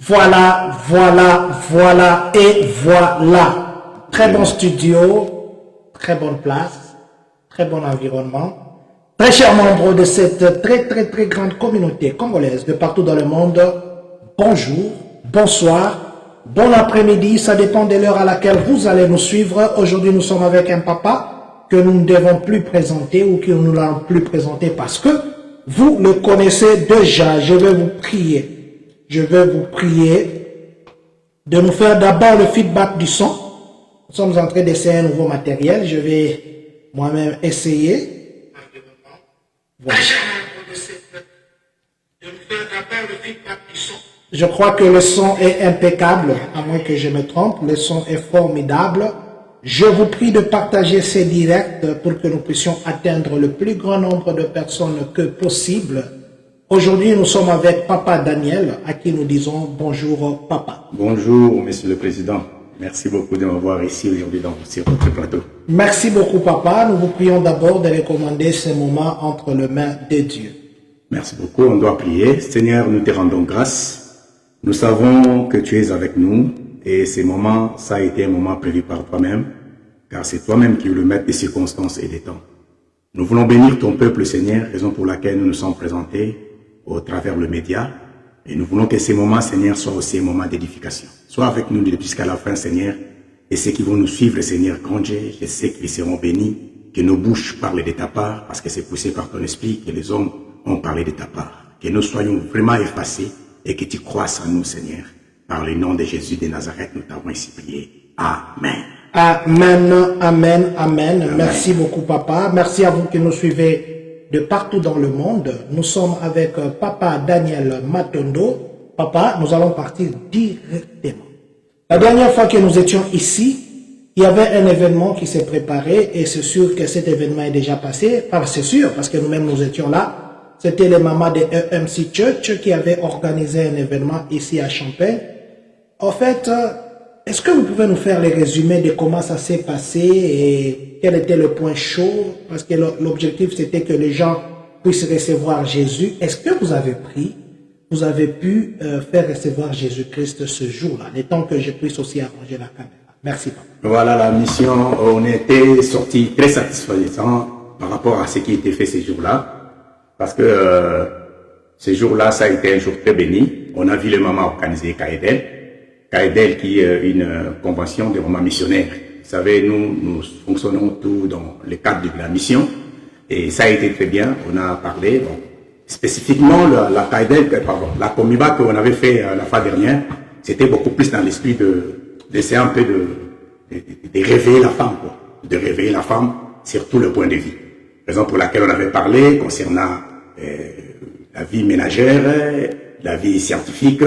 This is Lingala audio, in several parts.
Voilà et voilà. Très bon studio, très bonne place, très bon environnement. Très chers membres de cette très grande communauté congolaise de partout dans le monde, bonjour, bonsoir, bon après-midi, ça dépend de l'heure à laquelle vous allez nous suivre. Aujourd'hui, nous sommes avec un papa que nous ne devons plus présenter ou que nous ne l'avons plus présenté parce que vous le connaissez déjà. Je vais vous prier de nous faire d'abord le feedback du son. Nous sommes en train d'essayer un nouveau matériel. Je vais moi-même essayer. Voilà. Je crois que le son est impeccable, à moins que je me trompe. Le son est formidable. Je vous prie de partager ces directs pour que nous puissions atteindre le plus grand nombre de personnes que possible. Aujourd'hui, nous sommes avec Papa Daniel, à qui nous disons bonjour, Papa. Bonjour, Monsieur le Président. Merci beaucoup de m'avoir ici aujourd'hui sur votre plateau. Merci beaucoup, Papa. Nous vous prions d'abord de recommander ces moments entre les mains de Dieu. Merci beaucoup. On doit prier. Seigneur, nous te rendons grâce. Nous savons que tu es avec nous et ces moments, ça a été un moment prévu par toi-même, car c'est toi-même qui es le maître des circonstances et des temps. Nous voulons bénir ton peuple, Seigneur, raison pour laquelle nous nous sommes présentés au travers le média. Et nous voulons que ces moments, Seigneur, soient aussi un moment d'édification. Sois avec nous jusqu'à la fin, Seigneur. Et ceux qui vont nous suivre, Seigneur, grand Dieu, je sais qu'ils seront bénis, que nos bouches parlent de ta part, parce que c'est poussé par ton esprit, que les hommes ont parlé de ta part. Que nous soyons vraiment effacés et que tu croisses en nous, Seigneur. Par le nom de Jésus de Nazareth, nous t'avons ainsi prié. Amen. Amen. Merci beaucoup, Papa. Merci à vous qui nous suivez de partout dans le monde. Nous sommes avec Papa Daniel Matondo. Papa, nous allons partir directement. La dernière fois que nous étions ici, il y avait un événement qui s'est préparé et c'est sûr que cet événement est déjà passé. Enfin, c'est sûr, parce que nous-mêmes nous étions là. C'était les mamans de EMC Church qui avaient organisé un événement ici à Champagne. En fait, est-ce que vous pouvez nous faire les résumés de comment ça s'est passé et quel était le point chaud? Parce que l'objectif, c'était que les gens puissent recevoir Jésus. Est-ce que vous avez pu faire recevoir Jésus-Christ ce jour-là, le temps que je puisse aussi arranger la caméra? Merci, papa. Voilà la mission. On était sortis très satisfaisants par rapport à ce qui était fait ces jours-là. Parce que ces jours-là, ça a été un jour très béni. On a vu les mamans organiser Kaedel. Kaedel qui est une convention des mamans missionnaires. Vous savez, nous fonctionnons tout dans le cadre de la mission. Et ça a été très bien. On a parlé, bon, spécifiquement la Kaedel, la Comiba qu'on avait fait la fois dernière, c'était beaucoup plus dans l'esprit d'essayer un peu de réveiller la femme, quoi. De réveiller la femme sur tout le point de vue. Raison pour laquelle on avait parlé concernant la vie ménagère, la vie scientifique,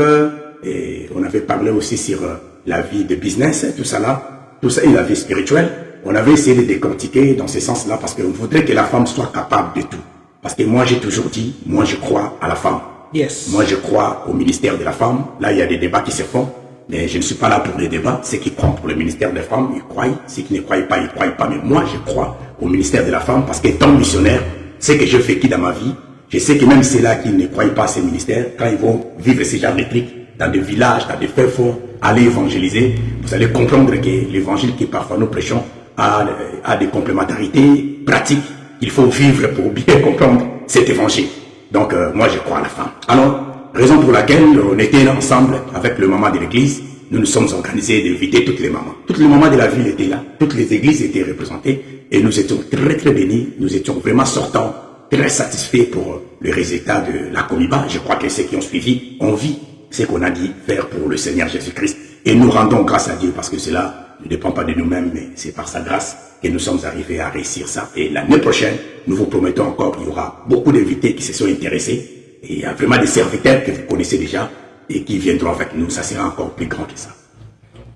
et on avait parlé aussi sur la vie de business, tout ça et la vie spirituelle. On avait essayé de décortiquer dans ce sens-là parce qu'on voudrait que la femme soit capable de tout. Parce que moi, j'ai toujours dit, moi, je crois à la femme. Yes. Moi, je crois au ministère de la femme. Là, il y a des débats qui se font, mais je ne suis pas là pour les débats. Ceux qui croient pour le ministère de la femme, ils croient. Ceux qui ne croient pas, ils ne croient pas. Mais moi, je crois au ministère de la femme parce qu'étant missionnaire, ce que je fais qui dans ma vie, je sais que même ceux-là qui ne croient pas à ces ministères, quand ils vont vivre ces genres de trucs, dans des villages, dans des fins fonds, aller évangéliser, vous allez comprendre que l'évangile que parfois nous prêchons a des complémentarités pratiques qu'il faut vivre pour bien comprendre cet évangile. Donc, moi, je crois à la femme. Alors, raison pour laquelle on était ensemble avec le maman de l'église, nous nous sommes organisés d'inviter toutes les mamans. Toutes les mamans de la ville étaient là, toutes les églises étaient représentées et nous étions très bénis, nous étions vraiment sortants, très satisfaits pour le résultat de la Comiba. Je crois que ceux qui ont suivi ont vu ce qu'on a dit faire pour le Seigneur Jésus-Christ. Et nous rendons grâce à Dieu parce que cela ne dépend pas de nous-mêmes, mais c'est par sa grâce que nous sommes arrivés à réussir ça. Et l'année prochaine, nous vous promettons encore qu'il y aura beaucoup d'invités qui se sont intéressés. Et il y a vraiment des serviteurs que vous connaissez déjà et qui viendront avec nous. Ça sera encore plus grand que ça.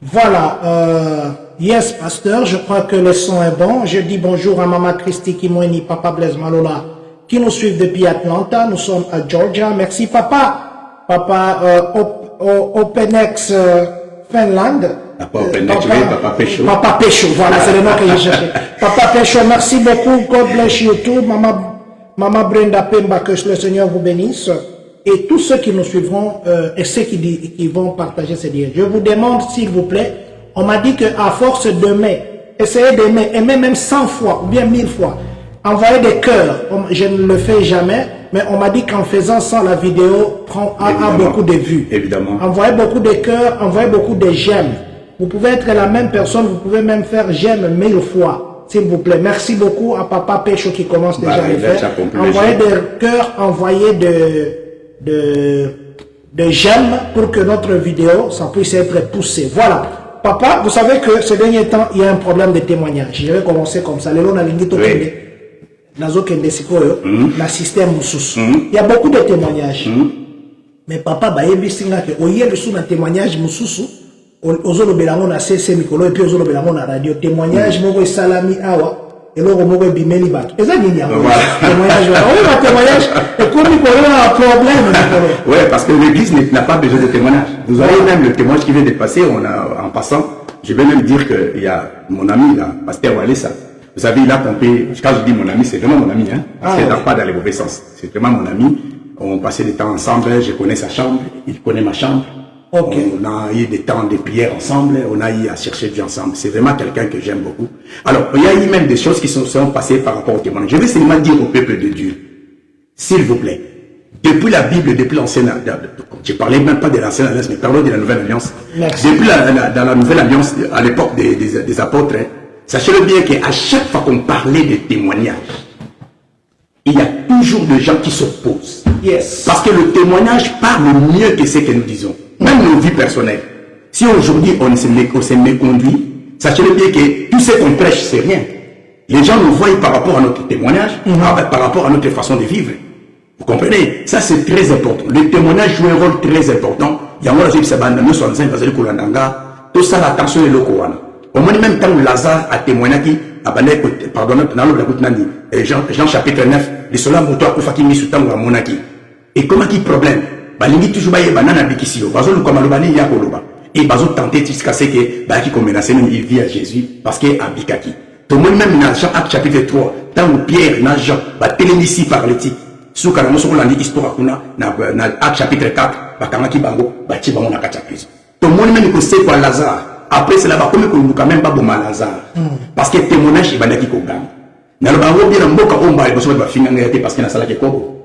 Voilà. Yes, pasteur, je crois que le son est bon. Je dis bonjour à Maman Christy Kimweni, Papa Blaise Malola, qui nous suivent depuis Atlanta. Nous sommes à Georgia. Merci, Papa. Papa OpenX Finland. Papa OpenX, Papa Pécho. Papa Pécho, voilà, c'est le nom que j'ai cherché. Papa Pécho, merci beaucoup. God bless you too. Maman Brenda Pemba, que le Seigneur vous bénisse. et tous ceux qui nous suivront et ceux qui vont partager ces directs. Je vous demande, s'il vous plaît, on m'a dit qu'à force d'aimer, essayez d'aimer, aimer même 100 fois ou bien 1000 fois, envoyer des cœurs, je ne le fais jamais, mais on m'a dit qu'en faisant ça, la vidéo a beaucoup de vues. Évidemment. Envoyez beaucoup de cœurs, envoyez beaucoup de j'aime. Vous pouvez être la même personne, vous pouvez même faire j'aime 1000 fois, s'il vous plaît. Merci beaucoup à Papa Pécho qui commence déjà à le faire. Envoyez des cœurs, envoyez de j'aime pour que notre vidéo, ça puisse être poussée. Voilà. Papa, vous savez que ces derniers temps, il y a un problème de témoignage. Je vais commencer comme ça. Le système il y a beaucoup de témoignages. Mais papa, il y a un témoignage ozolo belango na CC mikolo et puis ozolo belango na radio témoignage moko salami awa et loko moko bimeli bato eza nini yango témoignage oui témoignage et comme mikolo a un problème. Ouais, parce que l'église n'a pas besoin de témoignage. Vous avez même le témoignage qui vient de passer, en passant, je vais même dire qu'il y a mon ami là, pasteur Walesa. Vous savez, il a pompé, quand je dis mon ami, c'est vraiment mon ami, hein, parce qu'il n'a pas dans les mauvais sens. C'est vraiment mon ami. On passait des temps ensemble, je connais sa chambre, il connaît ma chambre. Okay. On a eu des temps de prière ensemble, on a eu à chercher Dieu ensemble. C'est vraiment quelqu'un que j'aime beaucoup. Alors, il y a eu même des choses qui sont passées par rapport au témoignage. Je vais seulement dire au peuple de Dieu, s'il vous plaît, depuis la Bible, depuis l'ancienne, je ne parlais même pas de l'ancienne alliance, mais parlons de la nouvelle alliance. Merci. Depuis dans la nouvelle alliance, à l'époque des apôtres, sachez-le bien qu'à chaque fois qu'on parlait de témoignage, il y a toujours des gens qui s'opposent. Yes. Parce que le témoignage parle mieux que ce que nous disons. Même nos vies personnelles. Si aujourd'hui on se méconduit, sachez-le bien que tout ce qu'on prêche, c'est rien. Les gens nous voient par rapport à notre témoignage, par rapport à notre façon de vivre. Vous comprenez? Ça c'est très important. Le témoignage joue un rôle très important. Il y a tout ça, l'attention est locale. Au moins même temps où Lazare a témoigné, pardon, Jean chapitre 9, de cela moto Koufaki Misutam ou Monaki. Et comment qui problème? Balingi toujours baye banana bikisio, bazo lu komalobani ya koloba. Et bazo tenter jusqu'à ce que baki comme menacé même il vit à Jésus parce que abikaki. Tout le monde même dans Jean chapitre 3, tant où Pierre na Jean ba télémisi par l'éthique. Sous kana moso kolandi histoire kuna na Acte chapitre 4, bakangaki bango bati bango na kati ya prison. Tout le monde même ko sait quoi Lazare. Après cela va comme ko quand même pas bon Lazare. Parce que témoignage ibandaki ko gam. Na lo bango bien mboka omba et boso ba finanga été parce que na sala ke kobo.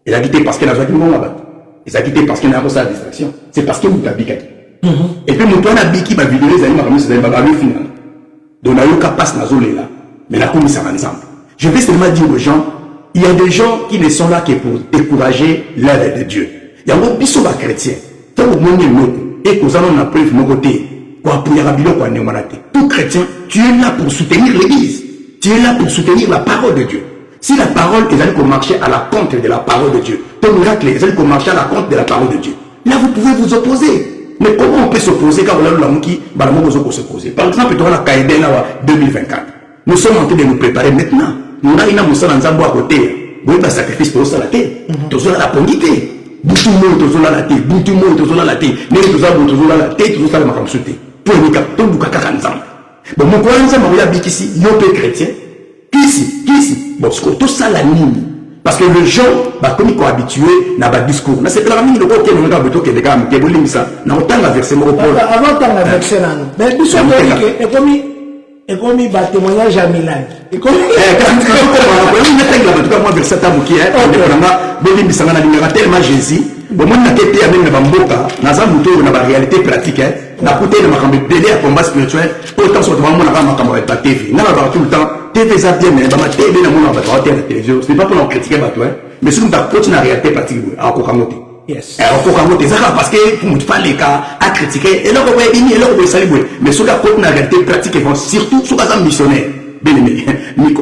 Il a quitté parce que na zaki mbonga ba. Ils ont quitté parce qu'il y a une distraction. C'est parce que vous avez bikaki. Et puis, mon toit a biki, ma vidéo, les animaux, c'est un bagage final. Donc, on a eu qu'à passer dans zone là. Mais la commission ensemble. Je vais seulement dire aux gens, il y a des gens qui ne sont là que pour décourager l'œuvre de Dieu. Il y a un bisou à chrétien. Tant que mon nom et que nous allons la preuve de mon côté, quoi pour y avoir quoi tout chrétien, tu es là pour soutenir l'église. Tu es là pour soutenir la parole de Dieu. Si la parole est allée marcher à la contre de la parole de Dieu, ton miracle est allé marcher à la contre de la parole de Dieu. Là, vous pouvez vous opposer. Mais comment on peut s'opposer quand on a l'amouki, s'opposer? Par exemple, tu as la Kaïdé là, 2024. Nous sommes en train de nous préparer maintenant. Nous avons une moussa dans un à côté. Vous avez un sacrifice pour ça la terre. Tu as la pongité. Boutou-mou, tu as la terre. Boutou-mou, tu as la terre. N'est-ce pas, tu as la terre, tu as la makamsouté. Pour les capteurs, tu as la terre. Bon, mon courant, ça m'a dit ici, il y a un chrétien. Qui bon, tout ça la ligne. Parce que les gens, comme ils sont habitués, n'a pas de discours. C'est la ligne de quoi on a besoin que les gars, qui est ça. N'a autant la verset, mon repos. Avant tant la verset, mais tout ça, et comme il va témoigner à Milan. Et comme il va verset à Mouki, tellement Jésus. Bon, moi, je suis avec Bamboka, dans la réalité pratique, na côté de ma campagne à combat spirituel, autant sur moi, on a campagne de TV. N'a pas tout le temps. TV ça bien, mais ma TV, on a pas la télévision. Ce n'est pas pour nous critiquer, mais si nous avons continué la réalité pratique, à Kokamote. Yes. À Kokamote, c'est parce que pour ne pas les cas à critiquer, et là, on va aimer, et là, on va saluer. Mais sur la côté de la réalité pratique, surtout sur les missionnaires. Bien aimé.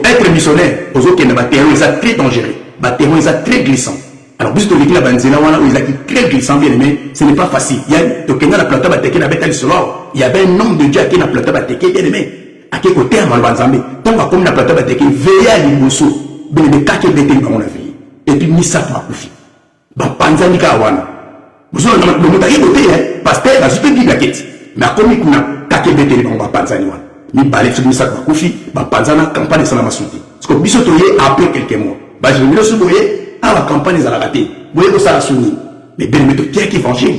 Être missionnaire, aux autres qui ne battent pas, c'est très dangereux. Battre, c'est très glissant. Alors, puisque l'église la banzela, où ils ont très glissant, bien aimé, ce n'est pas facile. Il y a la plata bateke, il y avait un nom de Dieu qui n'a plata bateke, bien aimé. À quel côté, on va l'ensemble. Tant qu'on comme la plata bateke, veillez à l'immosso, bien aimé, kake bete, on a veillé. Et puis, ni ça pour koufi. Bah, panzani kawana. Vous savez, le mot d'ailleurs, côté, parce que la super bible a quitté. Mais à comme il y a kake bete, on va panzani wana. Ni balé sur ni ça pour koufi, bah, panzana, campagne de salama souti. Parce que bisotoye après quelques mois. Bah, je vais le souboyer. Ah, la campagne est à la raté. Vous voyez ça, la soumis. Mais bien, mais qui est évangile?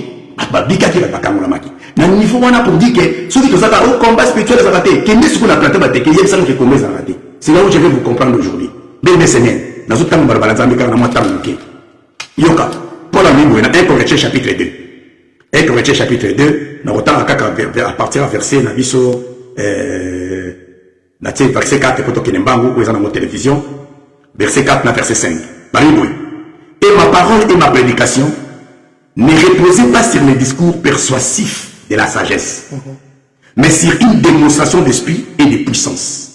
Bika qui va pas kamoula maki. Na niveau on a pour dire que ceux qui ont un combat spirituel les raté, que ce qu'on a planté baté, que y a ça qui commence à rater. C'est là où je vais vous comprendre aujourd'hui. Bien mes semaines, dans ce temps barbara zambika na moi temps OK. Yoka, Paul a mis dans 1 Corinthiens chapitre 2. 1 Corinthiens chapitre 2, na autant à partir du verset na biso na verset 4 pour que nembango ou dans la télévision, verset 4 na verset 5. Bariboui. Et ma parole et ma prédication ne reposez pas sur les discours persuasifs de la sagesse, mais sur une démonstration d'esprit et de puissance,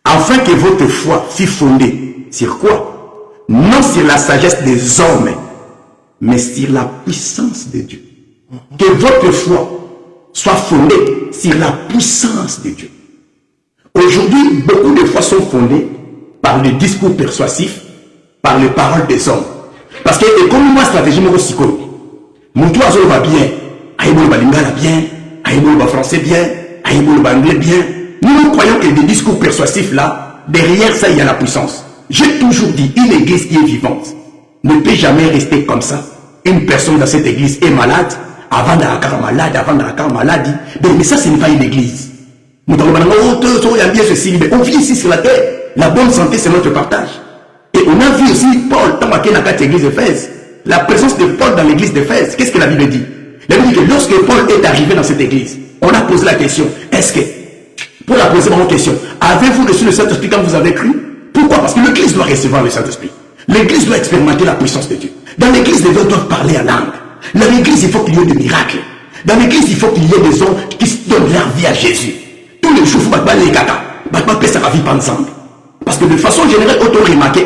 afin que votre foi fût fondée sur quoi? Non sur la sagesse des hommes, mais sur la puissance de Dieu. Que votre foi soit fondée sur la puissance de Dieu. Aujourd'hui, beaucoup de foi sont fondées par les discours persuasifs, par les paroles des hommes. Parce que, et comme moi, stratégie, moi aussi, mon toit va bien, aïe-moi le lingala bien, aïe-moi le français bien, aïe-moi le anglais bien. Nous croyons que des discours persuasifs là, derrière ça, il y a la puissance. J'ai toujours dit, une église qui est vivante ne peut jamais rester comme ça. Une personne dans cette église est malade, avant d'avoir malade, mais ça, ce n'est pas une église. On vit ici sur la terre. La bonne santé, c'est notre partage. Et on a vu aussi Paul, dans la église d'Éphèse. La présence de Paul dans l'église d'Éphèse, qu'est-ce que la Bible dit? La Bible dit que lorsque Paul est arrivé dans cette église, on a posé la question, est-ce que, Paul a posé une question, avez-vous reçu le Saint-Esprit quand vous avez cru? Pourquoi? Parce que l'église doit recevoir le Saint-Esprit. L'église doit expérimenter la puissance de Dieu. Dans l'église, les gens doivent parler en langue. Dans l'église, il faut qu'il y ait des miracles. Dans l'église, il faut qu'il y ait des hommes qui donnent leur vie à Jésus. Tous les jours, il faut que les kaka, ça va vivre ensemble. Parce que de façon générale, auto remarqué,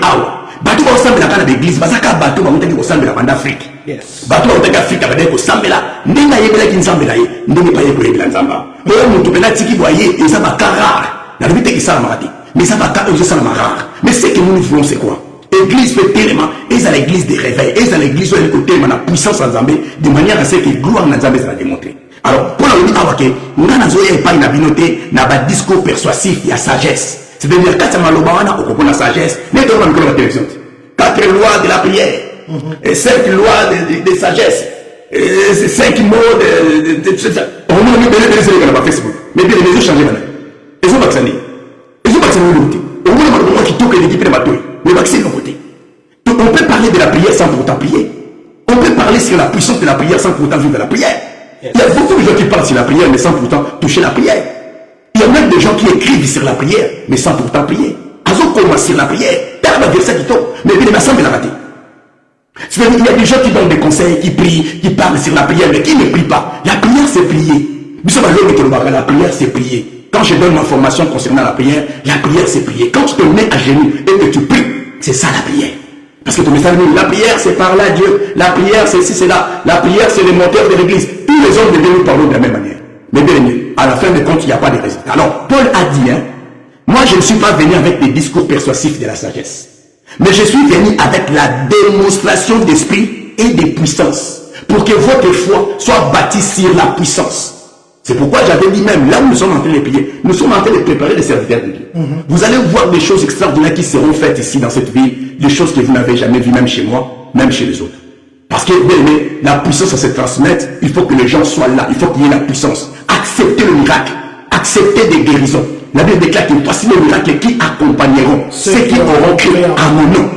bateau ensemble la l'église, bazaka bateau bamutangi ensemble la bande Afrique. Yes. Bateau bamutangi Afrique bateau ensemble là, ndenga yebela ki nzambe là, ndenga pa yebela nzamba. Oyo muntu pena tiki boyer, et ça va rare. La vérité qui ça maradi. Mais ça va pas ça rare. Mais ce que nous voulons c'est quoi? Église fait tellement, et à l'église des réveils, et à l'église où elle côté la puissance en Zambé de manière à ce que gloire en Zambé ça va démontrer. Alors pour la dit awake, ngana zoye pas une abinoté na ba discours persuasif, il y a sagesse. C'est-à-dire, quand tu as mal la sagesse, mais tu as la télévision. 4 lois de la prière, et 5 lois de sagesse, et 5 mots de. On a mis des choses sur Facebook. Mais bien, les choses changent maintenant. Ils ont vacciné. Ils ont vacciné de côté. On a un moment qui toque l'équipe de bateau. Mais vacciné de côté. Donc, on peut parler de la prière sans pourtant prier. On peut parler sur la puissance de la prière sans pourtant vivre la prière. Il y a beaucoup de gens qui parlent sur la prière, mais sans pourtant toucher la prière. Il y a même des gens qui écrivent sur la prière, mais sans pourtant prier. Azo commence sur la prière, perd le verset qui tombe, mais bien, il semble la rater. C'est-à-dire qu'il y a des gens qui donnent des conseils, qui prient, qui parlent sur la prière, mais qui ne prient pas. La prière, c'est prier. La prière, c'est prier. Quand je donne ma formation concernant la prière c'est prier. Quand tu te mets à genoux et que tu pries, c'est ça la prière. Parce que ton message dit, la prière, c'est parler à Dieu. La prière, c'est ici, c'est là. La prière, c'est le moteur de l'église. Tous les hommes de Dieu nous parlent de la même manière. Mais bien aimé, à la fin de compte, il n'y a pas de résultat. Alors, Paul a dit, moi je ne suis pas venu avec des discours persuasifs de la sagesse, mais je suis venu avec la démonstration d'esprit et de puissance, pour que votre foi soit bâtie sur la puissance. C'est pourquoi j'avais dit même, là où nous sommes en train de prier, nous sommes en train de préparer les serviteurs de Dieu. Vous allez voir des choses extraordinaires qui seront faites ici dans cette ville, des choses que vous n'avez jamais vues, même chez moi, même chez les autres. Parce que, bien aimé, la puissance à se transmettre, il faut que les gens soient là, il faut qu'il y ait la puissance. Acceptez le miracle, acceptez des guérisons. La Bible déclare que voici les miracles qui accompagneront ceux qui auront cru à mon nom.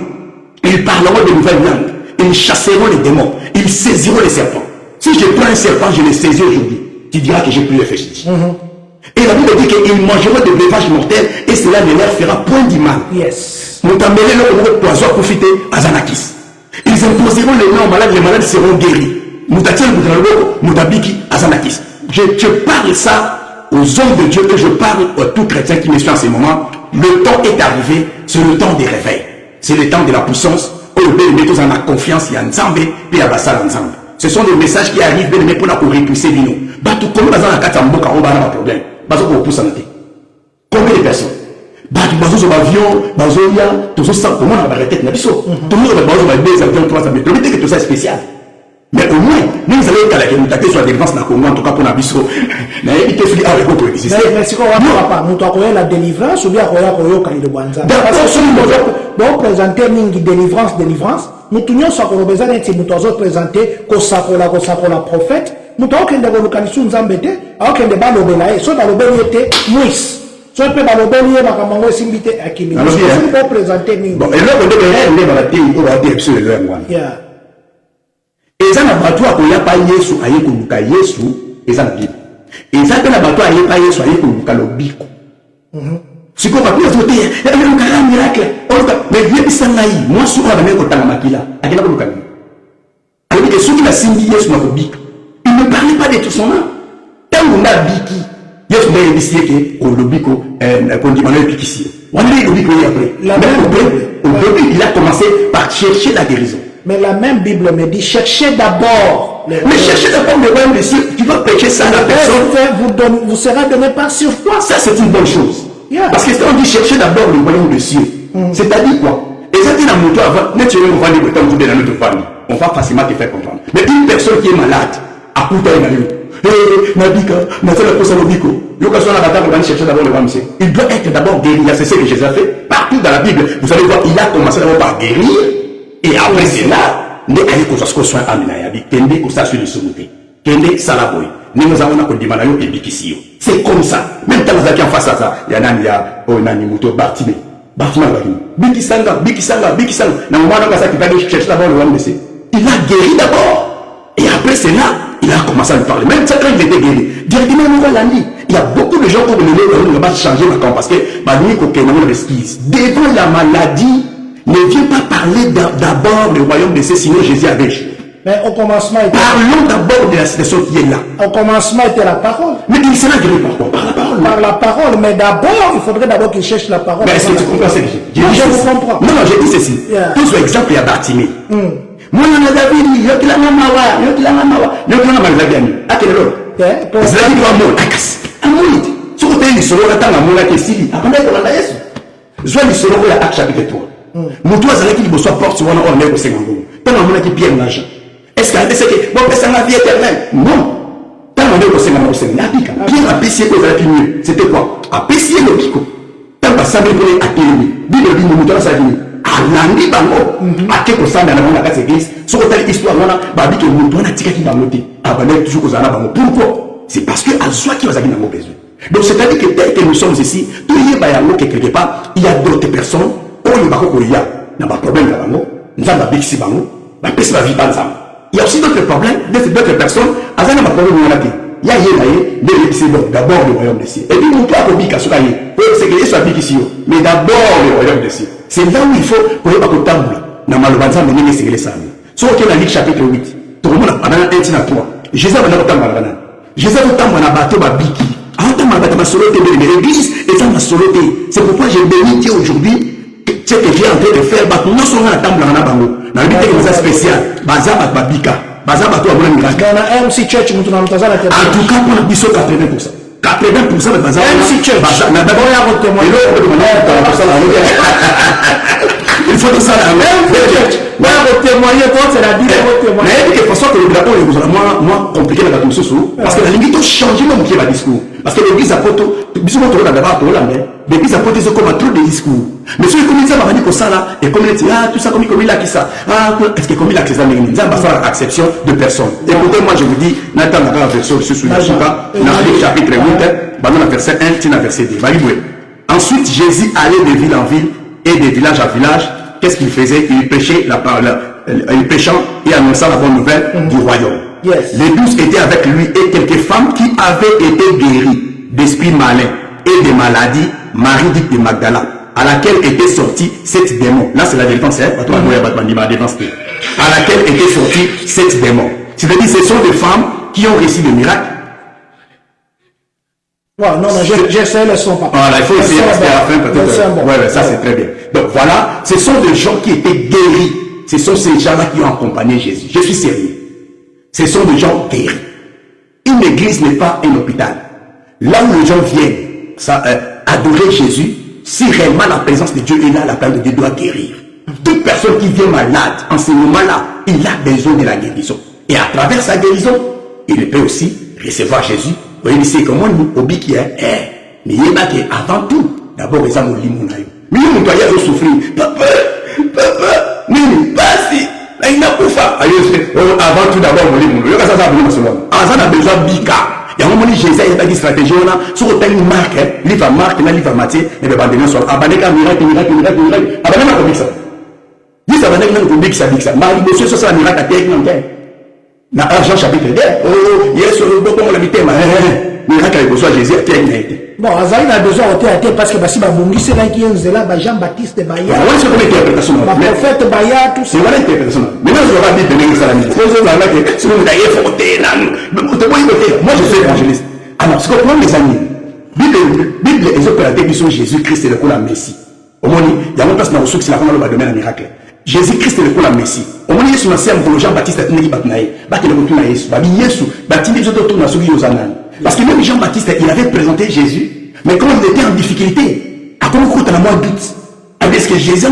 Ils parleront de nouvelles langues, ils chasseront les démons, ils saisiront les serpents. Si je prends un serpent, je le saisis aujourd'hui, tu diras que j'ai plus le fétiche. Et la Bible dit qu'ils mangeront des breuvages mortels et cela ne leur fera point du mal. Yes. Ils imposeront les mains aux malades, les malades seront guéris. Je parle ça aux hommes de Dieu et je parle à tout chrétien qui me suit en ce moment. Le temps est arrivé, c'est le temps des réveils. C'est le temps de la puissance. Nous en a confiance, il y a Nzambe, puis il y a Bassal ensemble. Ce sont des messages qui arrivent bien pour la repousser Bino. Batou, comment dans la carte en boca, on va avoir un problème. Batou, pour pousser en tête. Combien de personnes? Batou, batou, sur l'avion, batou, il y a, tout ça, comment on va arrêter de tout le monde va avoir des avions, 300 mètres. Le que tout ça est spécial. Mais au moins, nous allons être nous taper sur la défense de la Congo, en tout cas pour la Bissau. Mais évitez celui avec votre existence. Mais si on va pas, nous avons la délivrance ou bien on va de Banza. bon présenter mingi délivrance, nous tunions ça qu'on a besoin d'être, nous avons présenté kosakola prophète, nous avons qu'un de localisation nzambete, alors qu'un de balobelaye, soit balobelaye était mouis. Soit peut balobelaye bakamango simbité akili. Nous avons présenté mingi. Bon, et là on devait aller on va dire absolument moi. Yeah. Et ça n'a pas toi qu'on y a pas Yesu aye kuluka Yesu, et ça n'a pas. Et ça n'a pas toi aye pas Yesu aye kuluka lobiko. Si quoi pas dire il y a un miracle. Mais Dieu dit ça naï, moi souvent la même côté makila, akina kuluka. Alors que ceux qui la simbi Yesu na lobiko, il ne parlait pas de tout son nom. Tant on a biki, Yesu n'a dit que au lobiko qu'on dit manuel bikisi. On a dit lobiko après. La même au début, il a commencé par chercher la guérison. Mais la même Bible me dit, cherchez d'abord. Mais cherchez d'abord le royaume des cieux. Tu vas prêcher ça à la personne. Vous serez donné par surcroît. Ça, c'est une bonne chose. Yeah. Parce que si on dit chercher d'abord le royaume des cieux, c'est-à-dire quoi? Et ça, c'est la moto avant. On va facilement te faire comprendre. Mais une personne qui est malade, à coup d'œil, il doit être d'abord guéri. C'est ce que Jésus a fait. Partout dans la Bible, vous allez voir, il a commencé d'abord par guérir. Et après cela, nous avons soin à Minayabi, Kende Kosa sur le Soumouté, Kende Salaboy, nous avons un Dimanayo et Bikisio. C'est comme ça. Même quand nous avons face à ça, il y a Nania, Onani Mouto, Bartimé, Bartimé, Bikisanga, dans le moment où ça qui va chercher d'abord le RMDC. Il a guéri d'abord. Et après cela, il a commencé à lui parler. Même ça, quand il était guéri, directement, nous avons dit, il y a beaucoup de gens qui ont pas changé maintenant parce que, devant la maladie, ne viens pas parler d'abord du royaume de ces, sinon Jésus avait échoué. Mais au commencement, parlons d'abord de la situation qui est là. Au commencement était la parole. Mais il sera guéri par quoi? Par la parole. Par la parole, mais d'abord, il faudrait d'abord qu'il cherche la parole. Mais est-ce que tu comprends ce que j'ai dit? Je vous comprends. Non, j'ai dit ceci. Tout par exemple, il y a Bartimée. Moi, on a David, il y a la mawa, il y a la mawa, il y a la mawa, à quel heure? C'est la vie de l'amour. Un mot. Ce côté, il sera là, dans l'amour, qui est si. Après, il y a la Yesu. Soit il sera là, à chapitre 3. Mutu azalaki liboso porte wana on est au secondaire. Tant on a qui pierre l'argent. Est-ce que c'est que bon c'est la vie éternelle? Non. Tant on est au secondaire. Pierre a payé que ça mieux. C'était quoi? A payé le kiko. Tant pas ça pour les atteindre. Bible dit mutu ça dit. Alandi bango. A quelque ça dans la case église. Sur telle histoire là, babi que mutu na tika ki bangote. Abane toujours ko zana bango. Pourquoi? C'est parce que azwa qui va na besoin. Donc c'est-à-dire que tel que nous sommes ici, tout y est bayango quelque part, il y a d'autres personnes. Il y a pas problème il y a aussi d'autres problèmes, d'autres personnes. Il y a d'abord le royaume des cieux. Et puis, nous mais d'abord le royaume des cieux. C'est là où il faut pour les sur le chapitre 8, tout le monde a 3. Jésus a bateau l'église est en soloté. C'est pourquoi j'ai béni Dieu aujourd'hui. Ce que j'ai en train de faire, nous sommes à la table dans la bango. Dans le but spécial, Bazaba Babika, Bazaba toi, on a dans la MC Church, nous avons en tout cas, pour la biseau 80%. 80% de Bazaba. MC Church. D'abord, il y a votre témoin. Il faut tout ça là. Mais votre témoigner, c'est la Bible, votre témoigner. Mais de toute façon, que le drapeau est moins compliqué dans la construction. Parce que la limite a changé mon discours. Parce que l'église a porté, bisous dans la débat pour l'anglais. L'église a porté ce comme trop de discours. Mais ceux qui ça va dire que ça là, et comme il dit, tout ça comme il a qui ça. Est-ce que comme il a que ça, mais il va faire acception de personne. Écoutez, moi je vous dis, Nathan la version sur le chapitre 8, verset 1, tina verset 2. Ensuite, Jésus allait de ville en ville et de village à village. Qu'est-ce qu'il faisait? Il prêchait la parole, il prêchant et annonçant la bonne nouvelle du royaume. Yes. Les 12 étaient avec lui et quelques femmes qui avaient été guéries d'esprits malins et de maladies, Marie dite de Magdala, à laquelle était sorti 7 démons. Là, c'est la défense, hein? À laquelle était sorti 7 démons. C'est-à-dire, ce sont des femmes qui ont réussi le miracle. Ouais, non, j'essaie le son, papa. Voilà, il faut essayer parce qu'à la fin, peut-être. Ouais, ça c'est très bien. Donc voilà, ce sont des gens qui étaient guéris. Ce sont ces gens-là qui ont accompagné Jésus. Je suis sérieux. Ce sont des gens guéris. Une église n'est pas un hôpital. Là où les gens viennent adorer Jésus, si réellement la présence de Dieu est là, la présence de Dieu doit guérir. Toute personne qui vient malade, en ce moment-là, il a besoin de la guérison. Et à travers sa guérison, il peut aussi recevoir Jésus. Vous voyez, c'est comment nous, au bic, mais il y a avant tout, d'abord, les amours limonaïs. Mimi mtu aya souffrir. Papa, nini basi inakufa. Avant tout d'abord molimu. Yo kasa ça boli masolo. Ça a besoin bika. Ya moni Jésus a une stratégie ona sur tel marque, livre marque na livre Matthieu, et be bandena sur abaneka miracle. Abaneka ko biksa. Dis abaneka ko biksa. Mali monsieur ça miracle technique. Na Jean chapitre 2. Oh, yes, beaucoup la bitema. Miracle ko soit Jésus technique. Bon, Azaï a besoin de parce que si Babungi c'est là qui est là, Jean-Baptiste Baya. Voilà, c'est une interprétation. Le prophète Baya, tout ça. C'est une interprétation. Maintenant, je vais dire de l'Église. C'est moi, je suis évangéliste. Alors, ce que pour les amis, Bible et opérateurs qui sont Jésus-Christ et le coup la Messie. Au moins, il y a une place dans le sous qui c'est la femme dans le domaine miracle. Jésus-Christ et le coup la Messie. Au moins, il y a un Jean-Baptiste qui est batnaï. Baki le retour à Jésus. Babi Yesu. Batini les autres tournent à celui aux ananes. Parce que même Jean-Baptiste, il avait présenté Jésus, mais quand il était en difficulté, à comment il a moins de doute. Est-ce que Jésus a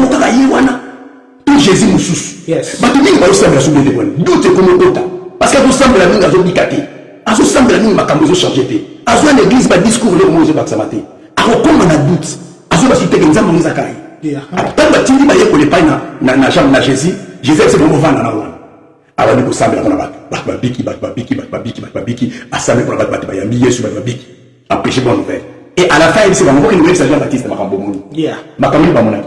tout Jésus nous sous. Yes. Mais tu dis que ça me sous des bonnes. Doute comme le quota. Parce que vous semblez la ligne à Zobikate. À ce semble la ligne à Kambozo chargé. À ce l'église va discours le mot de Baksamate. À comment on a doute. À ce va se faire examen aux Akai. Alors, quand tu dis que les païens n'a jamais Jésus, Jésus c'est le mot van en avant. Alors, nous sommes là, biki, assemblée pour la bataille, il y a sur la biki, à prêcher bonne nouvelle. Et à la fin, il s'est dit, il y a Jean-Baptiste, ma cambomouni. Ma cambomouni,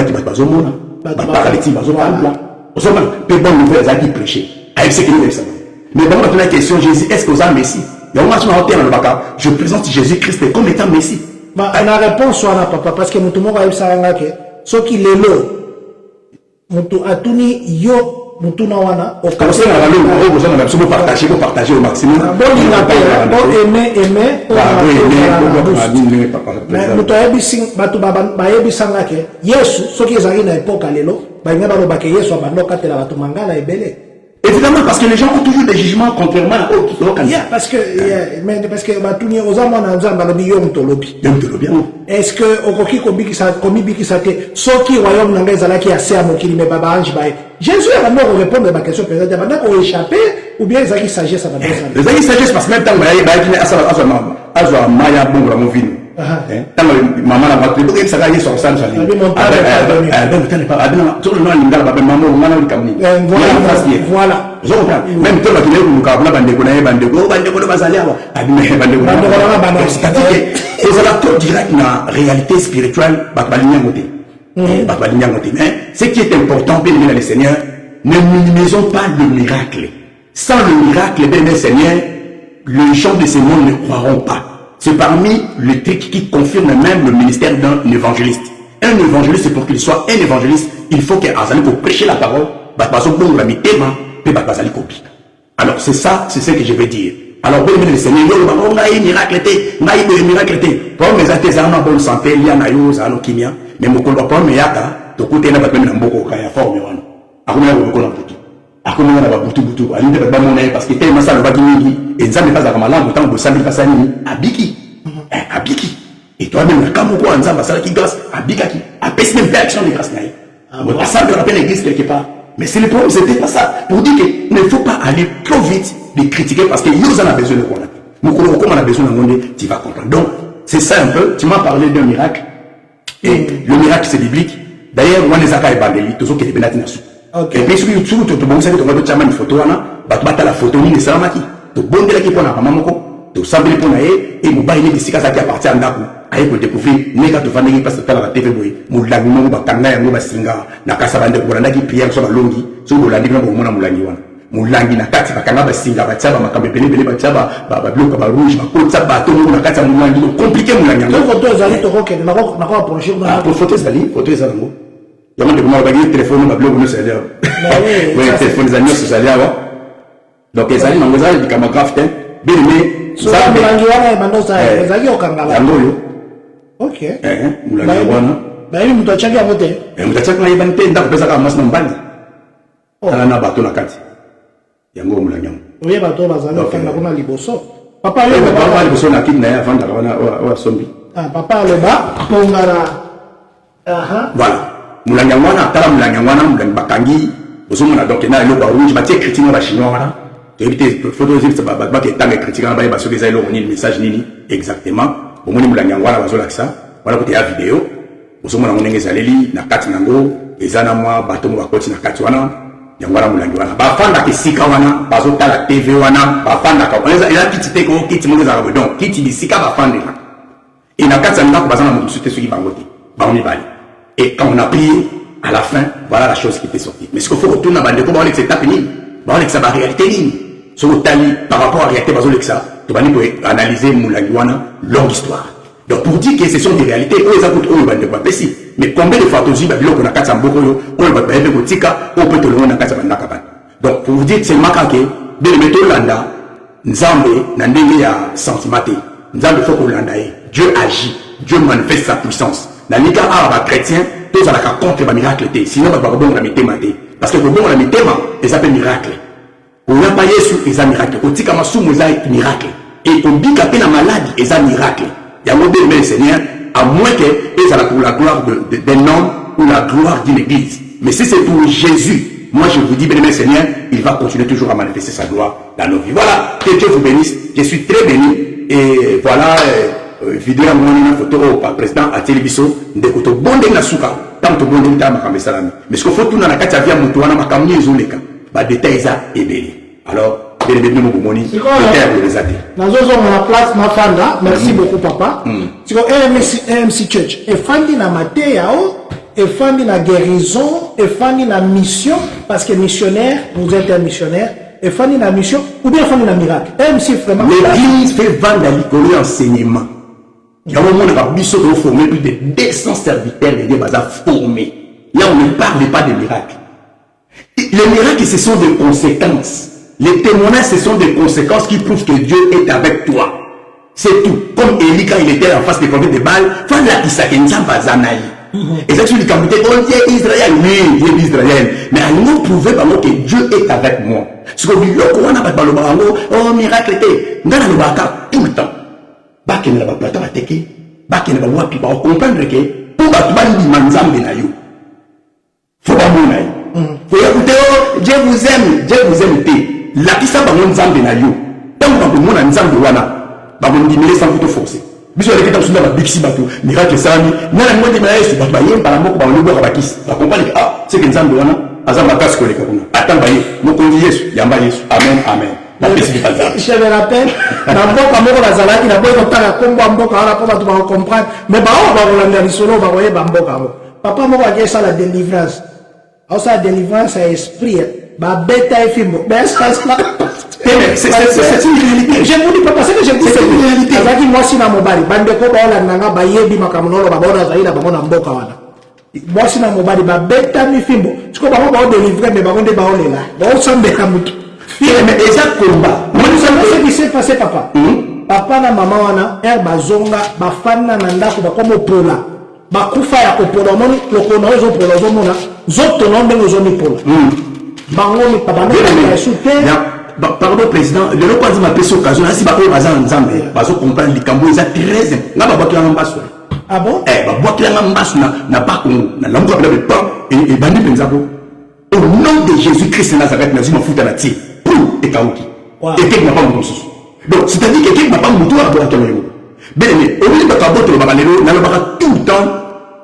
qui va pas au monde, ma paralytique, ma zomana, au sommet, peu bonne nouvelle, ça dit prêcher. Avec ce qu'il nous dit. Mais bon, maintenant, la question, Jésus, est-ce que vous avez Messie? Il y a un match dans le baka, je présente Jésus-Christ comme étant Messie. La réponse, soit là, papa, parce que nous, tout le monde a eu ça, ce qui est là, nous, à tout yo. Mutuna wana occasion na balou on besoin de partager au maximum bon aimer muto ayebisi bato bayebisanga ke Yesu soki ezali na époque lelo bainga balobaka Yesu abandokatela bato mangala ebele. Évidemment, parce que les gens ont toujours des jugements contrairement à eux. Parce que batuni ozama na nzamba lobi yom tolobi. Est-ce que okoki komi bikisate soki royaume nanga ezalaki assez à mokili me baba ange bae. Jésus a vraiment répondre à ma question président banda ko échapper ou bien ezaki sagesse à banda. Ezaki sagesse parce que même temps bae asa azwa maya bongo la movine. Tant maman la battu donc ça gagne sur ça ça dit voilà même toi tu es mukabula bandeko na bandeko bazali aba bandeko c'est la tout direct na réalité spirituelle bakbalinya ngote mais ce qui est important bien le Seigneur, ne minimisons pas le miracle. Sans le miracle bien le Seigneur, les gens de ce monde ne croiront pas. C'est parmi les trucs qui confirment même le ministère d'un évangéliste. Un évangéliste, c'est pour qu'il soit un évangéliste, il faut qu'il ait pour prêcher la parole. Alors c'est ça, c'est ce que je veux dire. Alors bien le Seigneur, on a eu miracle, on a eu miracle. Pour mes artisans en bonne santé, il y a un kimia, mais mon combat pas yaka, to côté na batme na mboko kaya forme wana. Akuna ko na butu. Akuna na butu, alinde ba mona parce que tellement ça le va mingi et nzambe pas za malango tant de sambi kasani abiki. Abiki. Et toi-même, quand vous avez un ça qui grâce, abikaki, apesi même action de grâce naïe. On ça de rappel l'église quelque part. Mais c'est le problème, c'était pas ça. Pour dire qu'il ne faut pas aller trop vite de critiquer parce que nous en a besoin de connaître. Nous comme on a besoin de monde, tu vas comprendre. Donc, c'est ça un peu. Tu m'as parlé d'un miracle. Et le miracle, c'est biblique. D'ailleurs, on les a qu'à évangéliser, tous ceux qui étaient bénis dessus. Et puis, sur YouTube, tu peux voir une photo, la photo, ni salamaki. Tu bon de la qui pour la maman, tu sais pour la et tu vas aller ici, ça qui appartient à Ndaku. Aïe, pour découvrir, n'est qu'à te faire parce que tu as la TV, moulagou, bakanga, singa, nakasa bande, pour la qui prière sur la longue, sur la ligne, pour mon moulagiwan. Moulangi na kati bakanga basinga batiaba makambe pele batiaba bloka ba rouge bakotsa bato na kati moulangi compliqué moulangi donc photo ezali to ko na ko approcher na photo ezali yama de moi bagi téléphone ba bloka no sala oui téléphone ezali so sala wa donc ezali nango ezali bikama graphe bien mais ça moulangi wana bando sa ezali okangala yango OK moulangi wana ba yimi mto chaki amote mutachaki na ibante ndako pesa kama masina mbali ala na bato na kati yango mulanyam oye bato bazali kanga kuna liboso papa yo papa liboso na kidna ya vanda kana wa sombi papa loba pongara voilà mulanyam wana tala mulanyam wana mulangi bakangi bozomona donc na lo ba rouge ba tie critique ba chinois wana to éviter photo zip ba ba ke tanga critique ba ba so que ça lo ni message nini exactement au moni mulanyam wana bazola ça voilà côté la vidéo osomona ngonenge zaleli na kati nango ezana mwa bato mo bakoti na kati wana yangwana mulangi wana bafanda kesika wana bazotala TV wana bafanda ka eza kiti te ko kiti mo za donc kiti bisika bafanda et na kati ndako bazana mo soute soki bangote baoni bali et quand on a prié à la fin voilà la chose qui était sortie mais ce qu'il faut retourner bande ko ba on cette tapini ba on ça ba réalité ni sur tali par rapport à réalité bazo lexa to bani pour analyser mulangi wana longue histoire. Donc pour dire que ce sont des réalités, eux ils écoutent eux bande quoi précis. Mais combien de fantasies babilo qu'on a quatre mboko yo, on va pas ko tika, on peut te le on a quatre bande kaban. Donc pour vous dire c'est makake, de le mettre landa, nzambe na ndenge ya sentimenté. Nzambe faut que landa Dieu agit, Dieu manifeste sa puissance. Na lika araba chrétien, tous à la contre ba miracle té. Sinon ba bon la metema té. Parce que bon la metema, ils appellent miracle. On n'a pas Yesu, ils a miracle. On tika masumu ils a miracle. Et on dit qu'après la maladie, ils a miracle. Il y a un mot de Seigneur, à moins que ça pour la gloire d'un homme ou la gloire d'une église. Mais si c'est pour Jésus, moi je vous dis, bien Seigneur, il va continuer toujours à manifester sa gloire dans nos vies. Voilà, que Dieu vous bénisse. Je suis très béni. Et voilà, vidéo à mon photo au président à Télévision, de koto bonde na souka, tant que bonde na makambe salami. Mais ce qu'il faut tout dans la katia via mutuana makamni ezoleka, ba détails ça est béni. Alors, merci beaucoup papa. AMC Church et fandi na mateyao et fandi na guérison et fandi na mission parce que missionnaire vous êtes un missionnaire et fandi na mission ou bien fandi na miracle. AMC vraiment l'église fait vendre l'école enseignement. Il y a un moment où Bissot a formé plus de 200 serviteurs et des bazars formés. Là on ne parle pas de miracles. Les miracles ce sont des conséquences. Les témoignages, ce sont des conséquences qui prouvent que Dieu est avec toi. C'est tout. Comme Élie, quand il était en face des prophètes de Baal, et ça, tu dis, quand on dit Israël, oui, Dieu d'Israël. Mais à nous prouver que Dieu est avec moi. Ce qu'on dit, oh, miracle était. Dans le baka, tout le temps. Baké ne va pas plata, baké ne va pas wapi, on comprendre que, pour battre manzambe na yo. Faut pas mon faut écouter, Dieu vous aime, Dieu vous aime. La qui ça va mon zambe na yo. Tant que mon nzambe wana, ba mon dimele sans vous forcer. Biso le ketam sunda ba bixi bato, miracle sami, na la mo de na yesu ba yem para moko ba lo ba bakis. Ba comprendre que ah, c'est que nzambe wana azamba kasko le kakuna. Attends ba ye, mo kondi yesu, yamba yesu. Amen, amen. La paix c'est pas ça. Je me rappelle, na mboka moko na zalaki na boyo tala kombo mboka wana ko ba tu ba comprendre, mais ba on va rolanda lisolo ba koye ba mboka mo. Papa moko a ça la délivrance. Also la délivrance à esprit. Bah bêta et film. Mais c'est une réalité. Je vous dis pas parce que je dis c'est une réalité. Azaki moi si na mobali. Bande ko ba ola nanga ba yebi makamuno ba bona zaida ba bona mboka wana. Moi si na mobali ba bêta mi fimbo. Tu ko ba délivrer mais ba onde ba olela. Ba osombe ka mutu. Mais déjà combat. Moi nous savons ce qui s'est passé papa. Papa na maman wana bazonga ba fanna na ndako ba comme pola. Bakufa ya kopola moni lokona ezo pola zo mona zoto no ndenge zo ni pola bango mi papa na soute pardon président le local dit ma personne occasion si ba ko bazan nzambe bazo comprendre likambo eza très nga ba boki nga mbaso ah bon ba boki nga mbaso na ba ko na lamu ka le pas et bandi penzabo au nom de Jésus-Christ de Nazareth na zima futa na ti pour et kaoki et que n'a pas mon sens donc c'est-à-dire que quelqu'un n'a pas mon tour à boire comme bien aimé au lieu de ta botte le babalelo na le baka tout le temps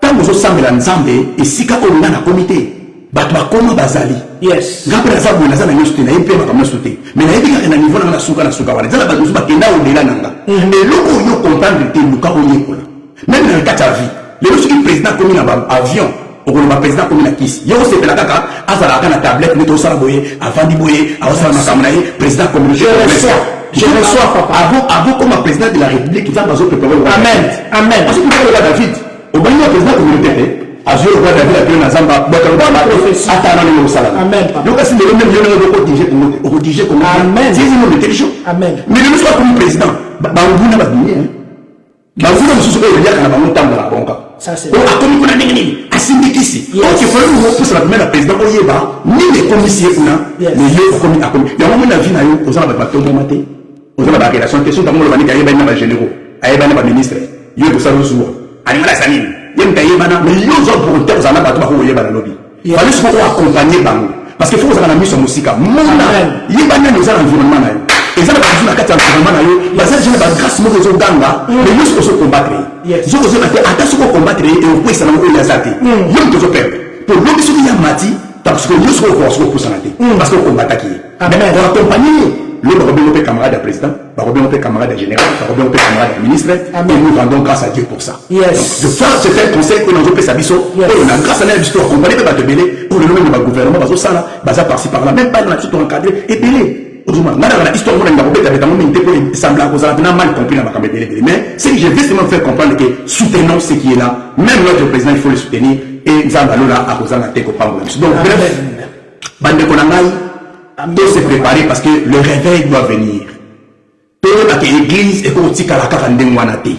tant que ça me nzambe et si ka on a na comité bato bakoma bazali yes ngapela za bwana za na nyoste na yempe makamna sote mais na yebika na niveau na suka wana za bato ba kenda o dela nanga et loko yo comprendre te luka o yekola même dans le cas de vie les autres président comme na avion au le président comme na kisi yo se pela kaka azala kana tablette ne to sala boye avant di boye awasala makamna président comme je reçois papa avant comme président de la République ils ont besoin de préparer amen amen parce que vous le David au bani le président communautaire azio le roi David a pris na zamba bota prophétie atana le sala amen donc si le même yo ne ko diriger comme amen c'est une intelligence amen mais le soit comme président banguna ba bien banguna mususu ko ya kana ba mutamba la bonka ça c'est a comme kuna nini asindikisi donc il faut que pour la première président oyeba ni les commissaires kuna mais yo comme a comme ya mo na vie na yo ozala ba bato maté ozala ba relation question dans le bani kayeba na ba généraux ayeba na ba ministre yo ko salo suwa ani mala sanini yem kayeba na mais yo zo pour terre ozala ba to ba ko yeba na lobby fallait se pour accompagner bango parce que faut ozala na mission musika mona yeba na ozala environnement na yo ezala ba na kati environnement na yo Parce que j'ai la grâce, moi, je suis ganga, mais nous, je suis combattre. Je suis combattre, attention, combattre, et on peut s'en aller à la santé. Je suis peuple. Pour l'homme qui est mati, parce que nous sommes pour santé. Parce qu'on combat qui est. Mais on accompagne. L'homme va bien camarade de président, va bien camarade de général, va bien camarade de ministre, et nous rendons grâce à Dieu pour ça. Yes. Donc, c'est un conseil que nous avons fait sa mission. On a grâce à l'histoire, on va aller te belé, pour le nom du gouvernement, parce que ça là, basa par-ci par-là, même pas dans la tout encadré, et belé. Aujourd'hui, dans l'histoire, on a une semble à cause, on a mal compris dans ma caméra belé. Mais c'est que je vais seulement faire comprendre que soutenons ce qui est là, même notre président, il faut le soutenir, et nous allons là à cause de la tête au pambo. Donc, bref, bande konangai, doit se préparer parce que le réveil doit venir. Peut-être que l'église est comme si la carandeng wanate.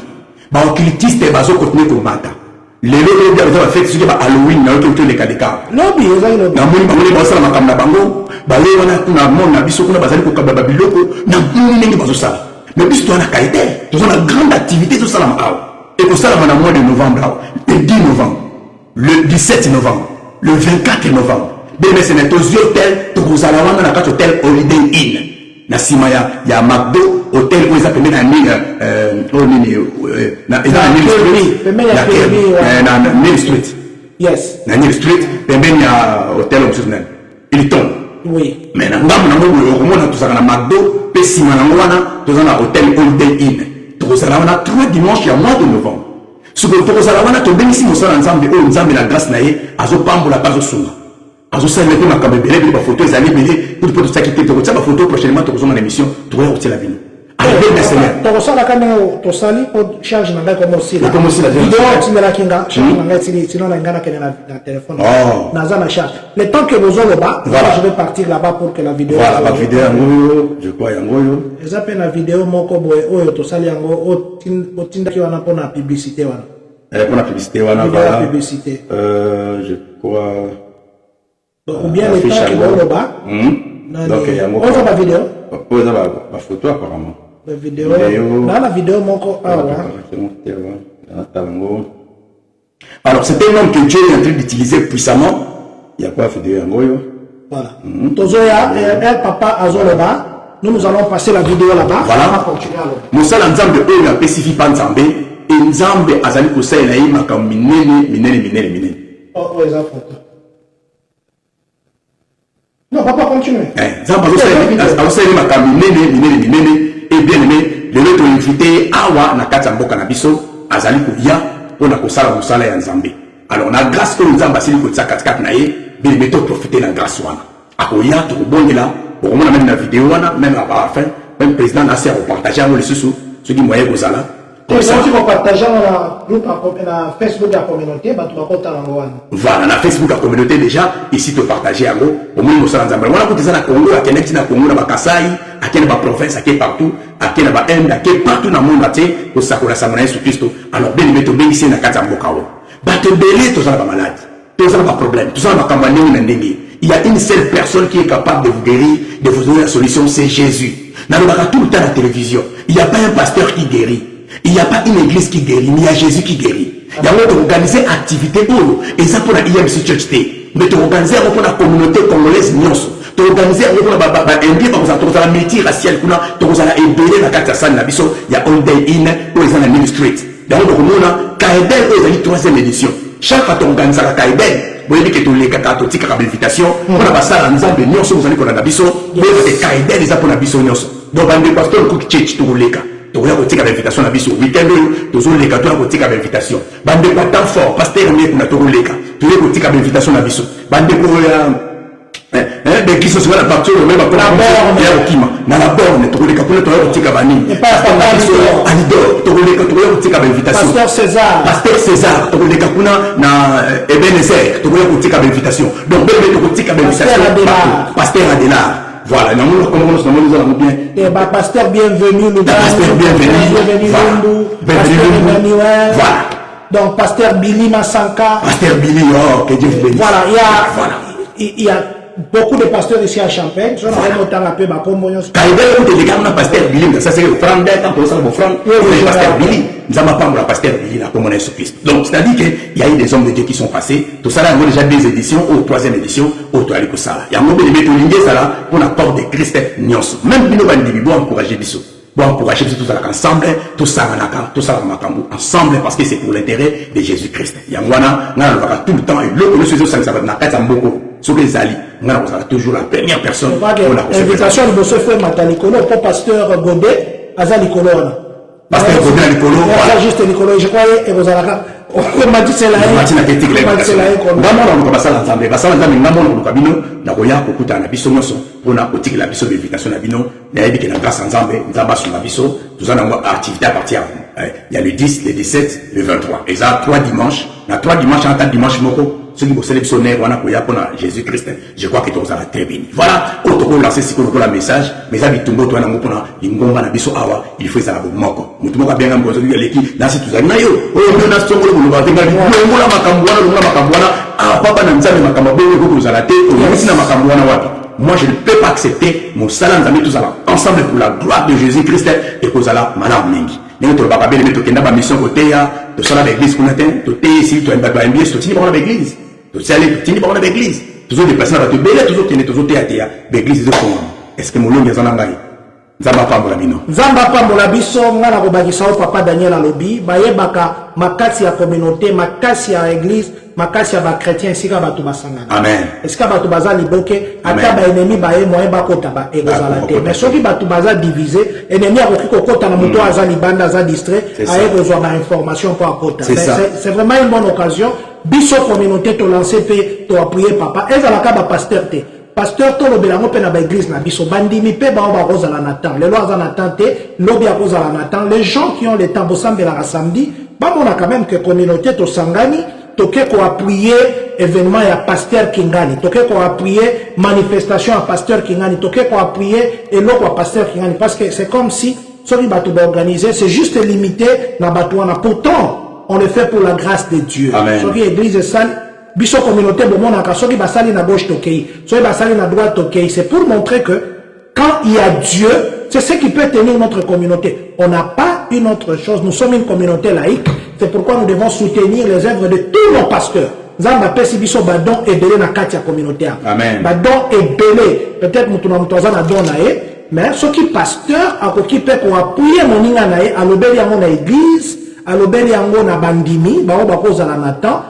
Bah, occultiste et baso continuer comme bata. Les lots de la fête, c'est que Halloween, n'a aucun les cas des cas. Lobby, ils ont na moni bangole basala makambo na bango bale wana kuna mona biso kuna bazali ko kababa biloko na moni ndenge bazo sala mais biso tona kaite nous avons une grande activité tout ça là et ko sala na mois de novembre le 10 novembre le 17 novembre le 24 novembre bene c'est notre hôtel to kozala wana na kati hôtel Holiday Inn na sima ya McDo hôtel où ils appellent na ni na Main Street. Yes. Nani Street, pembeni ya hotel optionnel. Hilton. Oui. Mais na ngamu na ngo okomona tozaka na McDo, pe sima na ngo wana tozana hotel Holiday Inn. Tozala wana 3 dimanches ya mois de novembre. Ce que tozala wana tobengisi mosala nzambe o nzambe la grâce na ye azopambola pas osunga. Azosala pe makambe belé ba photo ezali belé pour te sakite to ko ba photo prochainement to kozona l'émission to ya hotel la vie. Donc ça la caméra to sali pour charge na ngai comme aussi la vidéo tu me la kinga charge na ngai sinon la ngana kena na téléphone na za na charge le temps que vous avez bas je vais partir là-bas pour que la vidéo voilà la vidéo yango je crois yango yo eza pe na vidéo moko boy oyo to sali yango o tinda ki wana pona publicité wana pour la publicité wana voilà publicité je crois ou bien le temps que vous avez bas donc yango on va la vidéo on va la photo apparemment. La vidéo. Dans la vidéo, mon corps. Alors, c'est un homme que Dieu est en train d'utiliser puissamment. Il y a quoi la vidéo? Voilà. Tozoya, et papa Azoloba. Nous allons passer la vidéo là-bas. Voilà. On va continuer alors. Nous allons Nzambe eux la spécifie pas Nzambe. Et Nzambe azali kosa ela yi makam minene. Oh, les photo. Non, papa, continue. Nzambe azosala makam minene. Et bien aimé, le notre invité awa na kati ya mboka na biso azali koya pona kosala mosala ya Nzambe. Alors na grâce que Nzambe asili ko tsaka kati na ye, bien aimé to profiter na grâce wana. Akoya to bongela, pour moi même na vidéo wana, même à la fin, même président na sert au partager avec les sous ceux qui moyen kozala. Comme ça on partage dans groupe na Facebook la communauté, ba tu va konta na wana. Voilà, na Facebook la communauté déjà, ici te partager yango, au moins mosala Nzambe. Wana ko tezana Congo, a keneti na Congo na Bakasai, a keneti ba province, a keneti partout. À quel ba Inde, à quel partout dans le monde entier, au sakola samana sur Christo. Alors bien aimé to ici na kati mbokao. Ba te belé to ça ba malade. To ça ba problème, to ça ba kambane na ndenge. Il y a une seule personne qui est capable de vous guérir, de vous donner la solution, c'est Jésus. Dans le tout le temps à la télévision, il n'y a pas un pasteur qui guérit. Il n'y a pas une église qui guérit, mais il y a Jésus qui guérit. Il y a organiser activité pour et ça pour la IMC Church Day. Mais tu organiser pour la communauté congolaise nyonso. Tu organiser pour la métier racial kuna tu la ébélé la carte sana biso il y a Holiday Inn où ils ont la Main Street. Donc on a Kaedel où ils ont 3e édition. Chaque fois tu organises la Kaedel, vous voyez que tu les kata tu tika invitation pour la basala nzambe nyonso vous allez qu'on a biso, mais Kaedel ils ont pour la biso nyonso. Donc bande pasteur ku church tu leka. Tu vas kotika invitation na biso week-end tu zo leka tu vas kotika invitation. Bande pas temps fort pasteur mais kuna tu leka. Tu vas kotika invitation na biso. Bande ko mais qui se soit la partie même après la borne au kima na la borne tu les capons tu vas tika bani et pas Alidor tu vas tika invitation pasteur César tu les capons na Ebenezer tu vas tika invitation donc bébé tu tika invitation pasteur Adela voilà nous commençons nous bien et bah pasteur bienvenue le pasteur bienvenue voilà donc pasteur Billy Masanka pasteur Billy oh que Dieu vous bénisse voilà il y a beaucoup de pasteurs ici à Champagne. Je vais monter un peu ma communion. Quand il y a un pasteur Billy, ça c'est le frère d'un pour ça, mon frère. Le pasteur Billy, nous avons pas le pasteur Billy, la communion sur Christ. Donc, c'est-à-dire qu'il y a eu des hommes de Dieu qui sont passés. Tout ça, là, on a déjà 2 éditions, ou 3e édition, ou 3e édition. Il y a un moment de mettre au ligne, ça là, pour la porte de Christ, nyons. Même si nous avons dit, nous encourager Bissot. Bon, pour acheter tout ça ensemble, tout ça ensemble, parce que c'est pour l'intérêt de Jésus-Christ. Yangwana, on va tout le temps, et l'autre, le sujet, ça va être sur les alliés. On va toujours la première personne. L'invitation de M. Frère Matalikolo pour pasteur Godet, Aza Likolo. Pasteur Godet Likolo. Aza juste Likolo, je croyais, et vous allez on m'a dit c'est là. On m'a dit c'est là. On va ça ensemble. Parce que on a kokuta na biso nyonso pona kotika la biso invitation na bino na yebi ke na grâce ensemble nzamba sur la biso tous en activité à partir il y a le 10 le 17 le 23 et ça 3 dimanches na 3 dimanches en tant dimanche moko ceux qui vont sélectionner on a koya pona Jésus-Christ je crois que tout ça va très bien voilà autour lancer ce qu'on la message mais ça bitumbo to na ngopona ingomba na biso awa il faut ça la moko mutu moko bien ngomba zo leki na si tuzali na yo oyo na songolo mu ba venga ngola makambwana ah papa na nzambe makambo bego ko zala te na makambo wana wapi. Moi je ne peux pas accepter mon salam nzambe tous ensemble pour la gloire de Jésus-Christ et ko zala malam mingi nenge to baka bele meto kenda ba mission côté ya to sala l'église qu'on atteint to te ici to ba MBS to tini ba l'église to sala to tini ba l'église toujours déplacer na to bele toujours kende toujours te ya l'église de fond est-ce que molongi azana ngai Nzamba pambola bino. Nzamba pambola biso ngana ko bakisa papa Daniel alobi bayebaka makasi ya communauté makasi ya église makasi ya ba chrétien sika bato basangana. Amen. Est-ce que bato baza liboke ata ba ennemi baye moyen bakota ba egozala te mais soki bato baza divisé ennemi akoki kokota na moto aza libanda aza distrait aye kozwa ba information pour akota. C'est vraiment une bonne occasion biso communauté to lancer pe to appuyer papa ezalaka ba pasteur te. Pasteur to lobelango pe na ba église na biso bandimi pe ba ba kozala na temps les lois na temps te lobi akozala na temps les gens qui ont le temps bosambela samedi ba mona quand même que communauté to sangani toke ko appuyer événement ya pasteur Kingani toke ko appuyer manifestation à pasteur Kingani toke ko appuyer eloko à pasteur Kingani parce que c'est comme si celui bato ba organiser c'est juste limité na bato wana pourtant on le fait pour la grâce de Dieu. Amen. Soki église sale biso communauté de mon soki basali na gauche tokei soki basali na droite tokei c'est pour montrer que quand il y a Dieu c'est ce qui peut tenir notre communauté. On n'a pas une autre chose, nous sommes une communauté laïque, c'est pourquoi nous devons soutenir les œuvres de tous nos pasteurs. Nzamba pesi biso badon ebele na kati ya communauté. Amen. Badon ebele peut-être mutuna mutoza na don na e mais soki pasteur akoki pe ko appuyer moninga na e alobeli yango na église alobeli yango na bandimi ba bakozala na temps.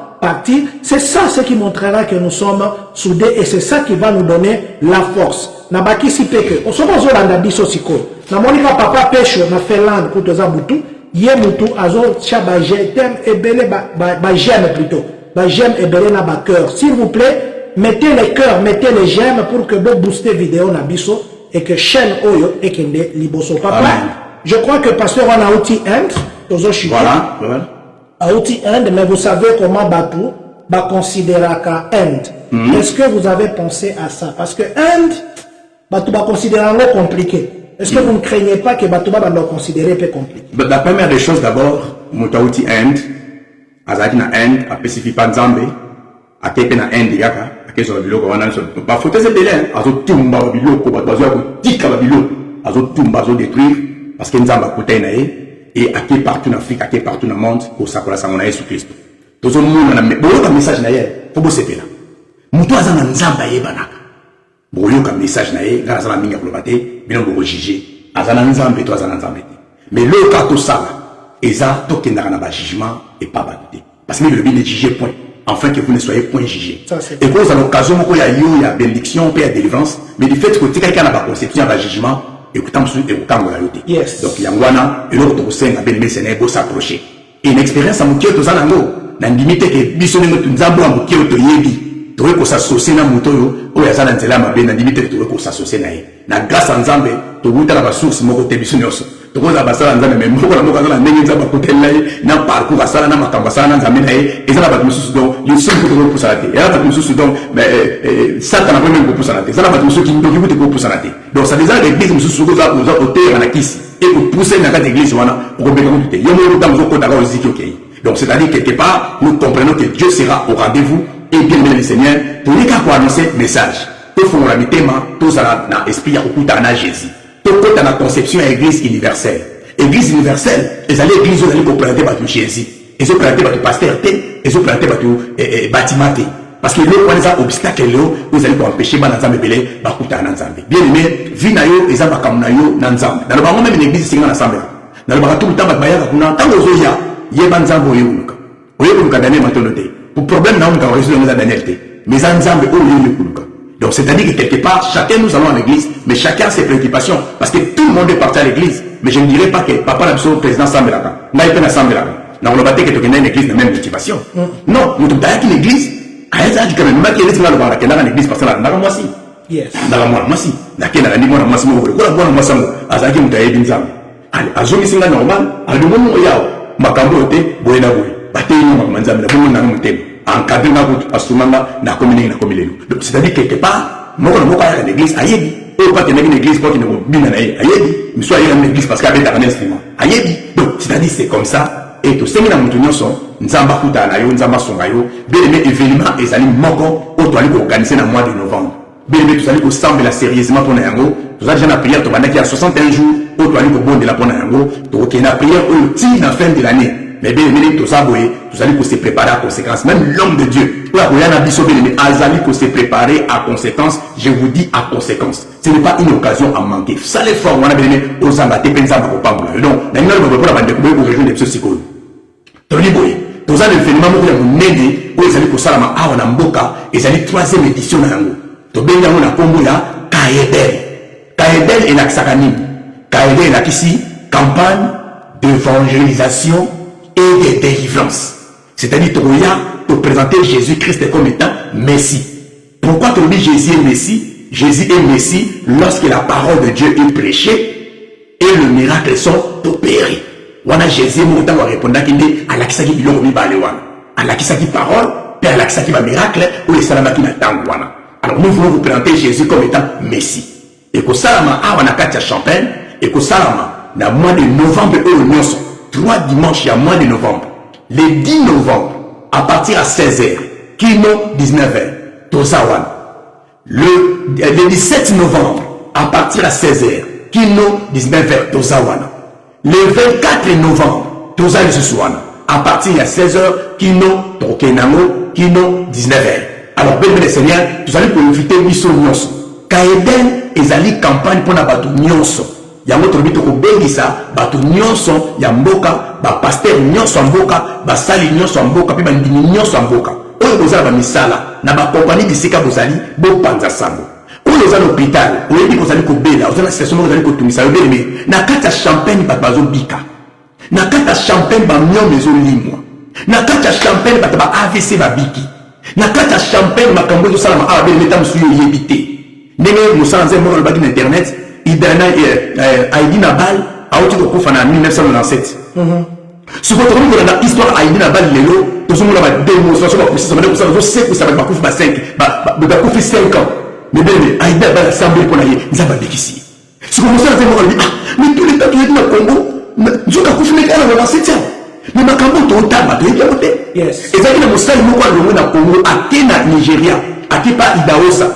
C'est ça ce qui montrera que nous sommes soudés et c'est ça qui va nous donner la force. Nabaki si peke. On se pose dans biso siko. Na monika papa pêche na Finlande kutoza butu. Ye mutu azo chaba j'aime ebele ba j'aime plutôt. Ba j'aime ebele na ba cœur. S'il vous plaît, mettez les cœurs, mettez les j'aime pour que vous booster vidéo na biso et que chaîne oyo et kende liboso papa. Amen. Je crois que pasteur on a outil end tozo chiko. Voilà. À outil Inde, mais vous savez comment Batou va considérer qu'à Inde. Est-ce que vous avez pensé à ça? Parce que Inde, Batou va considérer un peu compliqué. Est-ce que vous ne craignez pas que Batou va le considérer un peu compliqué? La première des choses d'abord, Moutaouti Inde, Azadi na Inde, à Pacifipa Nzambe, à Kepe na Inde, Yaka, à Kezo Biloko, on a pas foutu ces délais, Azo Tumba Biloko, Bazo Tika Biloko, Azo Tumba, Azo détruire, parce que Nzamba Koutainae, et à qui partout en Afrique, à qui partout dans le monde, pour ça, pour la sanguine Jésus Christ. Tout le monde a un message naïe, faut bosser là. Moutou azana nzamba yebanaka. Boyo ka message naïe, grâce à la minga pour le battre, bien on va juger. Azana nzamba, toi azana nzamba. Mais le cas tout ça, eza toke na ba jugement et pas battre. Parce que le bien est jugé point. Enfin que vous ne soyez point jugé. Et pour ça l'occasion où il y a bénédiction, il y a délivrance, mais du fait que quelqu'un n'a pas conception à jugement. Yes. Donc, Yangwana, et l'autre aussi, on s'approcher. Et une expérience à Moukio, tout ça, n'a limité que Bissonne, nous avons un Moukio, tu yebi, tu veux qu'on s'associe à Moutoyo, ou à Zanzela, ma bien, n'a limité que tu veux qu'on s'associe à na grâce à Nzambe, tu veux la source, mon côté Bissonne, tu veux la bassala Nzambe, mais moi, la n'est pas côté là, n'a pas pour Assala, n'a pas Kambasana, Nzambe, et ça n'a pas de sous donc, il seul que tu veux pour ça, et là, pas de sous donc, mais ça, t'en as pas même pour ça, ça n'a pas de sous qui nous occupe pour ça. Donc, ça déjà l'église, nous sommes aux côtés, à la kiss, et pour pousser dans cette église, pour rebérer tout. Il y a un temps où on a aussi qui donc, c'est-à-dire, quelque part, nous comprenons que Dieu sera au rendez-vous, et bien, le Seigneur, pour les cas pour annoncer message. Tout font la thème, tout ça dans l'esprit, au coup d'Anna Jésus. Tout dans la conception de l'église universelle. Église universelle, les allées églises, vous allez comprendre par Jésus. Et se planter par le pasteur, et se planter par le bâtiment. parce que le point des obstacles vous allez empêcher ma nzambe belé ba kuta na nzambe. Bien aimé, vie na yo eza ba kamna yo na nzambe. Dans le bango même l'église singa na nzambe. Dans le bango tout le temps ba bayaka kuna tango zoya yeba nzambe oyuluka. Oyuluka Daniel matonote. Pour problème na on ka résoudre dans Daniel té. Mais nzambe oyuluka. Donc c'est-à-dire que quelque part chacun nous allons à l'église, mais chacun a ses préoccupations parce que tout le monde est parti à l'église. Mais je ne dirais pas que papa l'absolu président Sambelaka. N'a pas Sambelaka. Dans le bâtiment que tu connais une église de même motivation. Non, nous avons une église. À un âge quand même, qui est là le bar, qui est là l'église parce que là, dans moi si. Yes. Dans moi si. Dans quel année moi moi si moi voilà moi ça moi. Azaki mutaye binzam. Allez, azomi singa normal. À le moment où yao, makambo ote, boena boy. Baté ni mamanzam na bomo na mutem. Encadré na route asumanga na commune na commune. Donc c'est-à-dire quelque part, moi quand moi à l'église ayebi. Ou pas qu'il y ait une église pour qu'il ne bine na ayebi. Mais soit il y a une église parce qu'il y a un instrument. Ayebi. Donc c'est-à-dire c'est comme ça. Et tout ce qui est dans mon son, nzamba kuta na yo, nzamba songa yo, bien aimé événement et ali moko, au toali ko organiser dans le mois de novembre. Bien aimé tout ali ko sambela sérieusement pour na yango, tout ça déjà na prière to bandaki à 61 jours, au toali ko bonde la pour na yango, to ko na prière au ti na fin de l'année. Mais bien aimé tout ça boye, tout ali ko se préparer à conséquence, même l'homme de Dieu. Pour la koya na biso bien aimé, azali ko se préparer à conséquence, je vous dis à conséquence. Ce n'est pas une occasion à manquer. Ça les formes, on a bien aimé aux zangate penza ko pambula. Donc, na ngalo ko pour la bande ko ko rejoindre les psychologues. Tony Boy, tous les événements qui ont mené, où ils allaient pour Salama, à Onamboka, ils allaient troisième édition dans l'ango. To benga na Congo ya, Kaedel. Kaedel est la Ksakanim. Kaedel est la Kissi, campagne d'évangélisation et de délivrance. C'est-à-dire, Toya, pour présenter Jésus-Christ comme étant Messie. Pourquoi tu dis Jésus est Messie? Jésus est Messie lorsque la parole de Dieu est prêchée et le miracle sont opérés. Wana Jésus mon temps répondre qu'il dit à l'accès qui biloko mi balé wana à l'accès qui parole puis à l'accès qui va miracle ou les salama qui n'attend wana. Alors nous voulons vous présenter Jésus comme étant Messie et que salama a wana katia Champagne et que salama na mois de novembre au nyonso 3 dimanches à mois de novembre le 10 novembre à partir à 16h kino 19h tozawana le 17 novembre à partir à 16h kino 19h tozawana. Le 24 novembre, tous allez ce soir, à partir de 16h, Kino, Tokenamo, Kino, 19h. Alors, bien les seigneurs, vous allez profiter de Misso Nyonso. Kaeden, ils allaient campagne pour la bateau Nyonso. Il y a notre bito au Bengisa, bateau Nyonso, il y a Mboka, pasteur Nyonso Mboka, Sali Nyonso Mboka, puis Bandini Nyonso Mboka. Oyo vous avez mis ça là, na ba compagnie de Sika vous allez, bon panza sambo. Vous êtes à l'hôpital, vous avez dit que vous allez bela, vous avez la situation, vous allez tomber, ça veut dire, na kata champagne, pas bazo bika. Na kata champagne, ba mion maison limwa. Na kata champagne, ba AVC, ba biki. Na kata champagne, ma kambo, tout ça, ma arabe, metam suyo yébité. Nenge, nous sommes en bagi d'internet, idana, Aïdi Nabal, a outi de koufana en 1997. Ce qu'on trouve dans l'histoire Aïdi Nabal, l'élo, tout ce monde a démonstration, ça va dire que ça va dire que ça va kouf 5, ba kouf 5 ans. Mais bien, Aïda va l'assemblée pour l'aller, nous avons des ici. Ce qu'on sait, mais tous les temps qui sont au Congo, nous avons confirmé qu'elle a lancé ça. Mais ma campagne, tu as dit, tu as dit, yes. Et ça, il y a un style, nous, au Congo, à Kenya, Nigeria, à Kipa, Idaosa,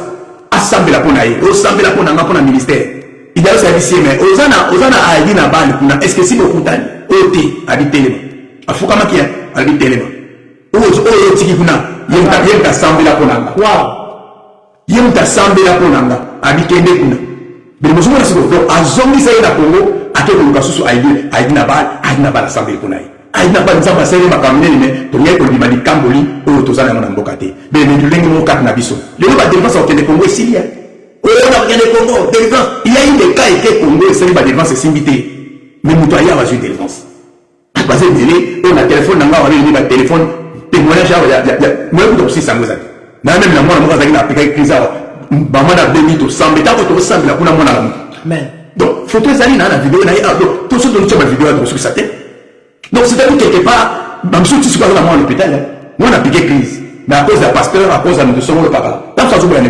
assemblée pour l'aller, assemblée pour l'aller, ministère. Idaosa a dit, mais, Ozana a dit, est-ce que c'est beaucoup d'années? Oté, a dit, Téléma. A Foukamaki, a dit, Téléma. Oyo, Tikikuna, il y a une assemblée pour l'aller. Waouh! Yem ta sambe la ponanga abikende kuna bele mosumo na siko donc azongi sa na Congo ake ko kasusu aidi na bal sambe kuna aidi na bal nzamba sele makamene ne to ngai ko di mali kamboli o to zana na mbokate bele ne lengi mo kat na biso le ba défense au Congo ici ya o na rien de Congo défense il y a eu des cas et Congo c'est ba défense simbité mais muto ya va jouer défense parce que délai on a téléphone nanga on a téléphone témoignage ya moi ko aussi sangoza na même la mwana mwana na apika crise ba mwana beni to sambe ta ko to sambe la kuna mwana amen donc photo ezali na vidéo na ya donc tout ce dont tu as vidéo dans sur sa tête donc c'est à dire quelque part ba mso tu suis pas dans mon hôpital moi na piqué crise mais à cause de pasteur à cause de nous sommes le papa dans ça joue ne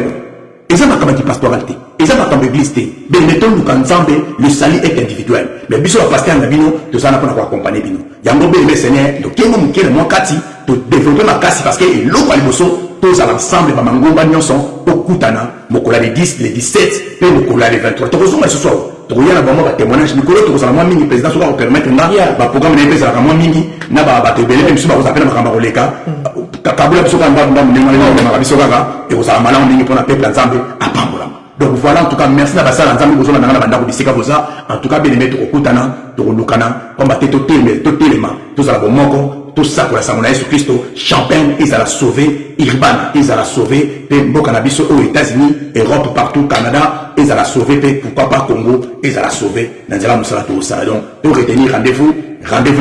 et ça m'a comme dit pastoralité et ça m'a comme église té ben mettons nous quand Nzambe le salut est individuel mais biso pasteur na bino to ça na pour accompagner bino yango be le seigneur donc kengo mukele moi kati to développer ma casse parce que l'eau aliboso tous à l'ensemble ba mangomba nyonso okutana mokola les 10 les 17 pe mokola les 23 to kozonga ce soir to yana ba mo ba témoignage mikolo to kozala moi mingi président so ba permettre nga ba programme na pesa ka moi mingi na ba te belé même si ba vous appelle makamba koleka kabula biso ka ndambo ndambo biso kaka et aux alamala on pour la peuple ensemble à pambola. Donc voilà, en tout cas, merci à Bassal ensemble pour la banda ko bisika boza. En tout cas, bien aimé to kokutana, to lukana, combattre to téléma, tout ça la bomoko, tout ça pour la Samoa Jésus Christ, Champagne, ils allaient sauver, Urbana, ils allaient sauver, pe Bokanabiso aux États-Unis, Europe partout, Canada, ils allaient sauver, pe pourquoi pas Congo, ils allaient sauver. Nanzala Moussala to ça. Donc, pour retenir rendez-vous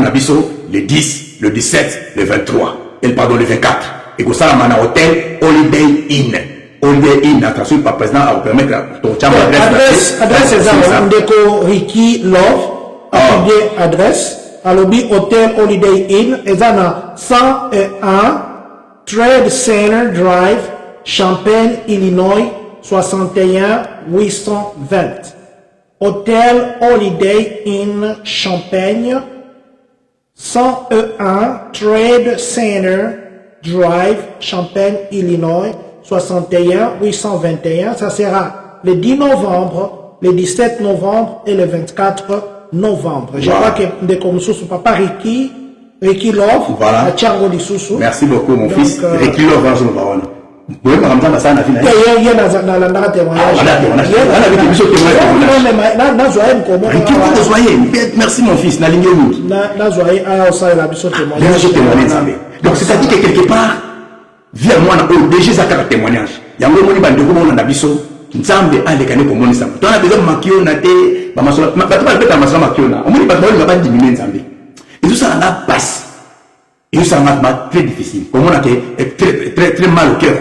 Nabiso le 10, le 17, le 23, et pardon le 24. Et que ça la mana hôtel Holiday Inn. Holiday Inn, la traduction par président à vous permettre ton chambre adresse c'est ça, Ndeko Ricky Love, bien adresse, à l'objet Hôtel Holiday Inn, et ça na 101 Trade Center Drive, Champaign, Illinois, 61 820. Hôtel Holiday Inn, Champaign, 101 Trade Center Drive, Champaign, Illinois, 61 821. Ça sera le 10 novembre, le 17 novembre et le 24 novembre. Je crois que des comme sous papa Ricky Love, voilà. à Tchango Lissousou. Merci beaucoup mon fils. Ricky Love, dans le baron. Vous pouvez me ramener dans ça, la finale. Il y a un témoignage. Merci mon fils. Donc c'est-à-dire que quelque part, via moi, déjà ça a un témoignage. Il y a un moment où on a biso, Nzambe a les canaux pour mon Nzambe. Tu as besoin de maquillon, tu as besoin de maquillon. On m'a dit que pas diminuer Nzambe. Et tout ça là passe. Et ça m'a très difficile. Comme on a très mal au cœur.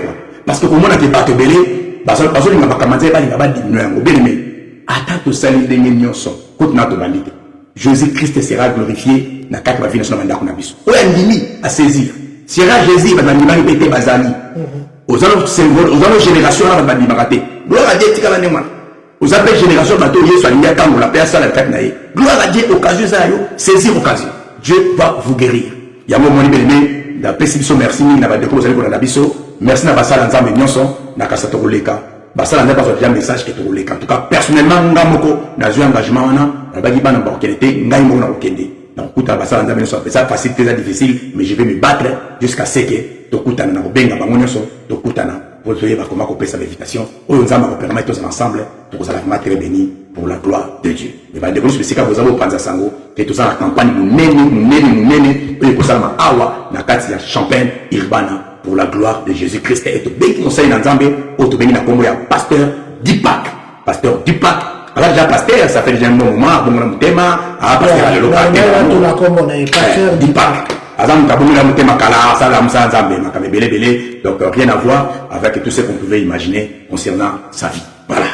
Parce que comme on a été battu belé, parce que on a pas commencé à diminuer. Bien aimé. Attends tout ça, les gens sont. Côte notre bandite. Jésus-Christ sera glorifié dans quatre vie nationale mandat qu'on a vu. On a limite à saisir. Sera Jésus va nous répéter bazali. Aux autres générations là va nous rater. Gloire à Dieu tika la aux appels génération bateau Yesu alinga quand on la personne la fête naïe. Gloire à Dieu occasion ça yo, saisir occasion. Dieu va vous guérir. Il y a mon moni bien-aimé, d'après Sibiso merci na ba découvrir pour la biso. Merci na basala nzambe nyonso na kasato koleka. Basala n'a pas un message qui est roulé. En tout cas, personnellement, ngamoko na un engagement na bagi bana ba okende, ngai mo na okende. Donc kuta basala nzambe nyonso ça facile très difficile, mais je vais me battre jusqu'à ce que to kuta na benga bango nyonso, to kuta na pour que va comment couper sa invitation. Oyo nzamba ko permettre tous ensemble pour que ça va très béni pour la gloire de Dieu. Et va découvrir ce que vous avez au panza sango que tout ça la campagne munene et pour ça ma awa na kati ya Champaign Urbana pour la gloire de Jésus-Christ. Et tout bien qui nous sait dans Zambé, ou tout bien dans le pasteur Dipak. Pasteur Dipak. Alors déjà pasteur, ça fait déjà un bon moment, bon moment thème, pasteur le local. Pasteur Dipak. Azam kabumila mutema kala, salam sa Zambé, makame belé belé. Donc rien à voir avec tout ce qu'on pouvait imaginer concernant sa vie. Voilà.